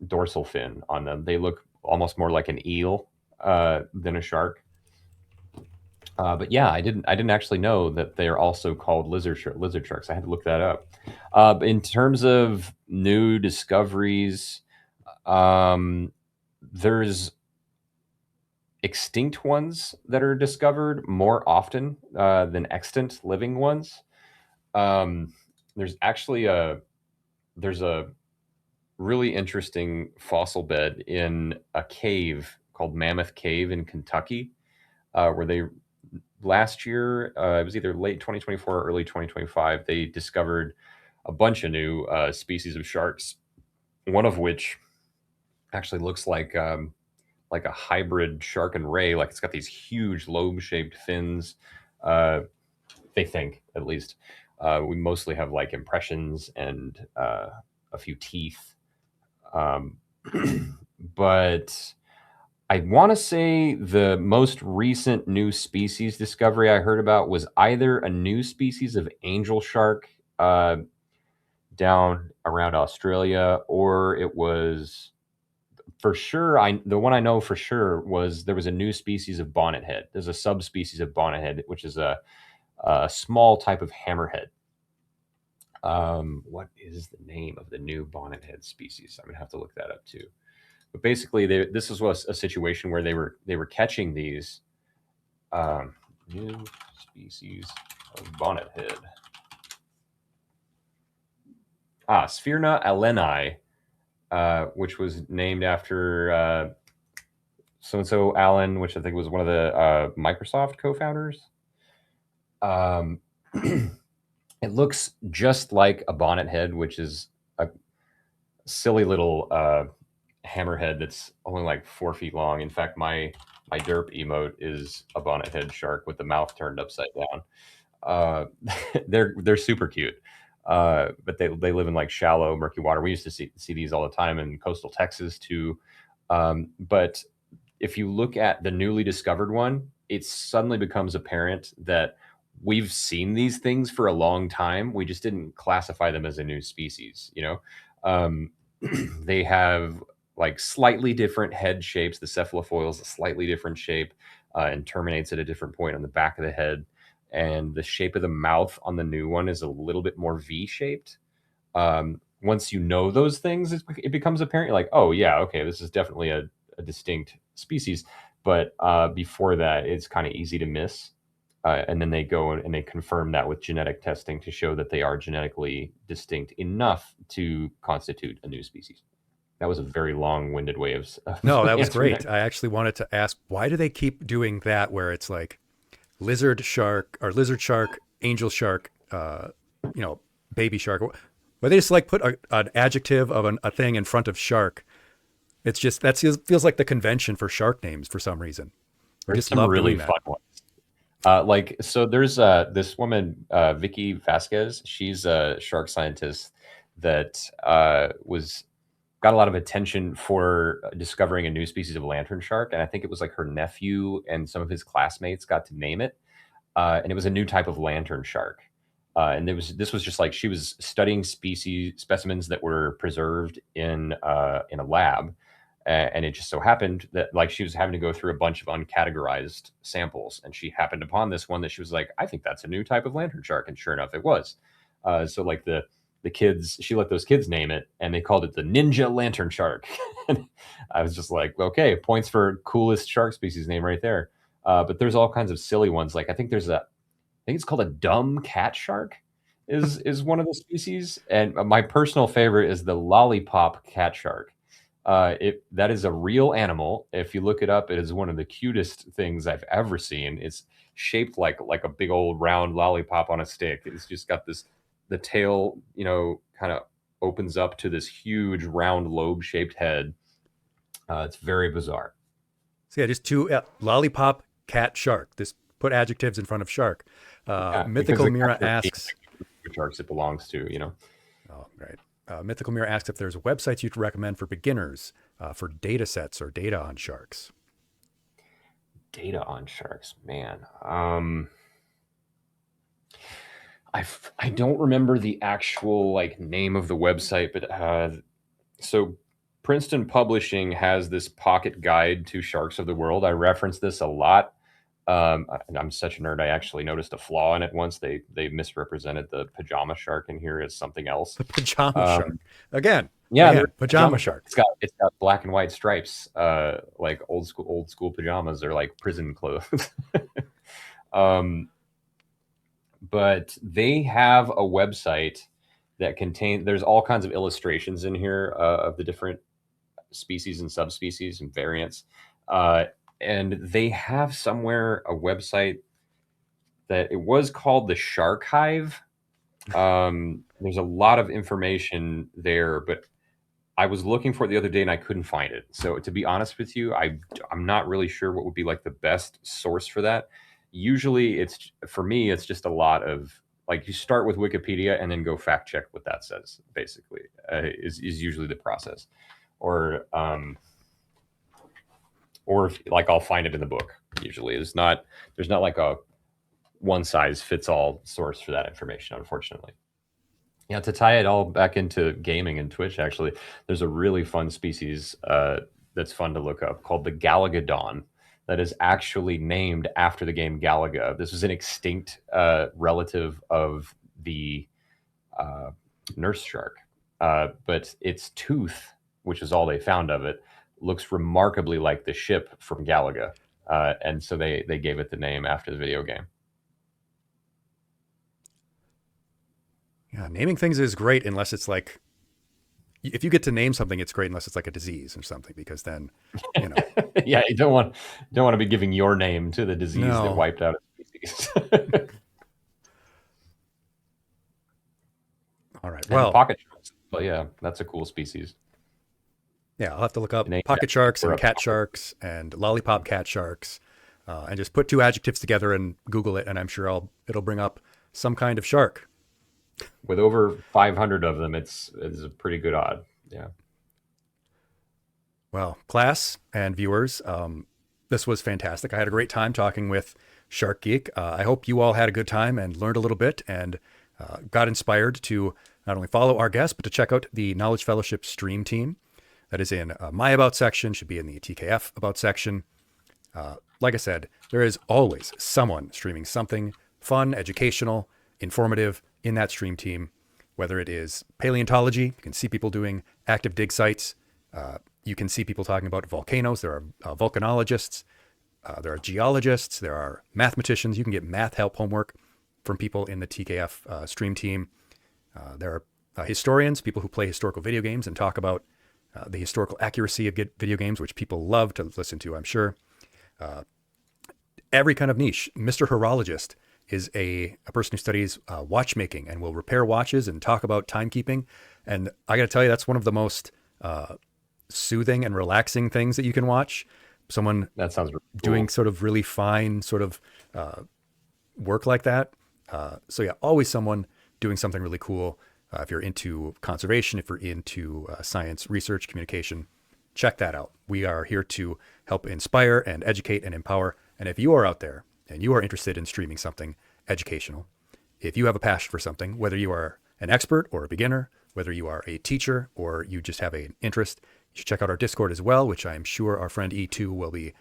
dorsal fin on them. They look almost more like an eel than a shark. But yeah, I didn't actually know that they're also called lizard sharks. I had to look that up. In terms of new discoveries, there's extinct ones that are discovered more often than extant living ones. There's actually there's a really interesting fossil bed in a cave called Mammoth Cave in Kentucky, where they last year, it was either late 2024 or early 2025, they discovered a bunch of new species of sharks, one of which actually looks like a hybrid shark and ray. Like it's got these huge lobe-shaped fins. They think, at least. We mostly have like impressions and a few teeth. But I want to say the most recent new species discovery I heard about was either a new species of angel shark down around Australia, or it was for sure. The one I know for sure was there was a new species of bonnethead. There's a subspecies of bonnethead, which is a small type of hammerhead. What is the name of the new bonnethead species? I'm gonna have to look that up too. But basically, this was a situation where they were catching these new species of bonnethead. Sphyrna alleni, which was named after so-and-so Allen, which I think was one of the Microsoft co-founders. It looks just like a bonnethead, which is a silly little hammerhead that's only like 4 feet long. In fact, my derp emote is a bonnethead shark with the mouth turned upside down. They're super cute, but they live in like shallow, murky water. We used to see these all the time in coastal Texas too. But if you look at the newly discovered one, it suddenly becomes apparent that we've seen these things for a long time. We just didn't classify them as a new species. They have like slightly different head shapes. The cephalofoil is a slightly different shape and terminates at a different point on the back of the head. And the shape of the mouth on the new one is a little bit more V-shaped. Once you know those things, it becomes apparent. You're like, oh yeah, okay, this is definitely a distinct species. But before that, it's kind of easy to miss. And then they go and they confirm that with genetic testing to show that they are genetically distinct enough to constitute a new species. That was a very long-winded way of No, that was answering great. that. I actually wanted to ask, why do they keep doing that where it's like lizard shark or lizard shark, angel shark, you know, baby shark? Why they just like put an adjective of a thing in front of shark? It's just that feels like the convention for shark names for some reason. We There's just some love really doing that. fun ones. So there's this woman, Vicky Vasquez. She's a shark scientist that was got a lot of attention for discovering a new species of lantern shark, and I think it was like her nephew and some of his classmates got to name it, and it was a new type of lantern shark. And this was just like she was studying specimens that were preserved in a lab, and it just so happened that like she was having to go through a bunch of uncategorized samples, and she happened upon this one that she was like, I think that's a new type of lantern shark, and sure enough, it was. So like the kids, she let those kids name it, and they called it the ninja lantern shark. And I was just like, okay, points for coolest shark species name right there. But there's all kinds of silly ones. Like I think it's called a dumb cat shark is one of the species, and my personal favorite is the lollipop cat shark. That is a real animal. If you look it up, it is one of the cutest things I've ever seen. It's shaped like a big old round lollipop on a stick. It's just got the tail, kind of opens up to this huge round lobe shaped head. It's very bizarre. So yeah, just two lollipop cat shark. This put adjectives in front of shark. Yeah, because Mythical Mira asks, which sharks it belongs to. oh, right. Mythical Mirror asks if there's websites you'd recommend for beginners for data sets or data on sharks. Data on sharks, man. I don't remember the actual like name of the website, but so Princeton Publishing has this pocket guide to sharks of the world. I reference this a lot. I'm such a nerd. I actually noticed a flaw in it once. They misrepresented the pajama shark in here as something else. The pajama shark. Again, Yeah, pajama shark. It's got black and white stripes, like old school pajamas. They're like prison clothes. But they have a website that there's all kinds of illustrations in here of the different species and subspecies and variants. And they have somewhere a website that it was called the Shark Hive. There's a lot of information there, but I was looking for it the other day and I couldn't find it. So to be honest with you, I'm not really sure what would be like the best source for that. Usually for me, it's just a lot of like you start with Wikipedia and then go fact check what that says, basically, is usually the process. Or if, like I'll find it in the book. Usually there's not like a one size fits all source for that information, unfortunately. Yeah, to tie it all back into gaming and Twitch, actually, there's a really fun species that's fun to look up called the Galagadon that is actually named after the game Galaga. This is an extinct relative of the nurse shark, but its tooth, which is all they found of it, looks remarkably like the ship from Galaga, and so they gave it the name after the video game. Yeah, naming things is great unless it's like, if you get to name something, it's great unless it's like a disease or something, because then, Yeah, you don't want to be giving your name to the disease No. that wiped out a species. All right. And Well, pocket sharks. But yeah, that's a cool species. yeah, I'll have to look up Name pocket that sharks for and a cat pocket. sharks and lollipop cat sharks, and just put two adjectives together and Google it, and I'm sure it'll bring up some kind of shark. With over 500 of them, it's a pretty good odd. Yeah. Well, class and viewers, this was fantastic. I had a great time talking with Shark Geek. I hope you all had a good time and learned a little bit and got inspired to not only follow our guests, but to check out the Knowledge Fellowship stream team. That is in my About section, should be in the TKF About section. Like I said, there is always someone streaming something fun, educational, informative in that stream team, whether it is paleontology. You can see people doing active dig sites. You can see people talking about volcanoes. There are volcanologists. There are geologists. There are mathematicians. You can get math help homework from people in the TKF stream team. There are historians, people who play historical video games and talk about the historical accuracy of video games, which people love to listen to, I'm sure. Every kind of niche. Mr. Horologist is a person who studies watchmaking and will repair watches and talk about timekeeping. And I got to tell you, that's one of the most soothing and relaxing things that you can watch. Someone That sounds really cool. doing sort of really fine sort of work like that. So yeah, always someone doing something really cool. If you're into conservation, if you're into science, research, communication, check that out. We are here to help inspire and educate and empower. And if you are out there and you are interested in streaming something educational, if you have a passion for something, whether you are an expert or a beginner, whether you are a teacher or you just have an interest, you should check out our Discord as well, which I'm sure our friend E2 will be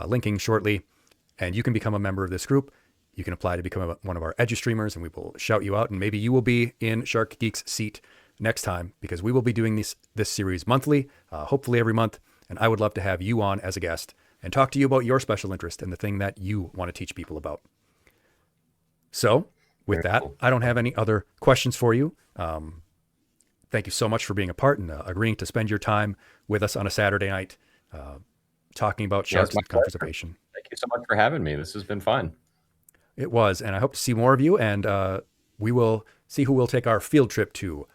linking shortly. And you can become a member of this group. You can apply to become one of our edu streamers, and we will shout you out. And maybe you will be in Shark Geek's seat next time, because we will be doing this series monthly, hopefully every month. And I would love to have you on as a guest and talk to you about your special interest and the thing that you want to teach people about. So with that, I don't have any other questions for you. Thank you so much for being a part and agreeing to spend your time with us on a Saturday night, talking about sharks and conservation. Thank you so much for having me. This has been fun. It was, and I hope to see more of you, and we will see who will take our field trip to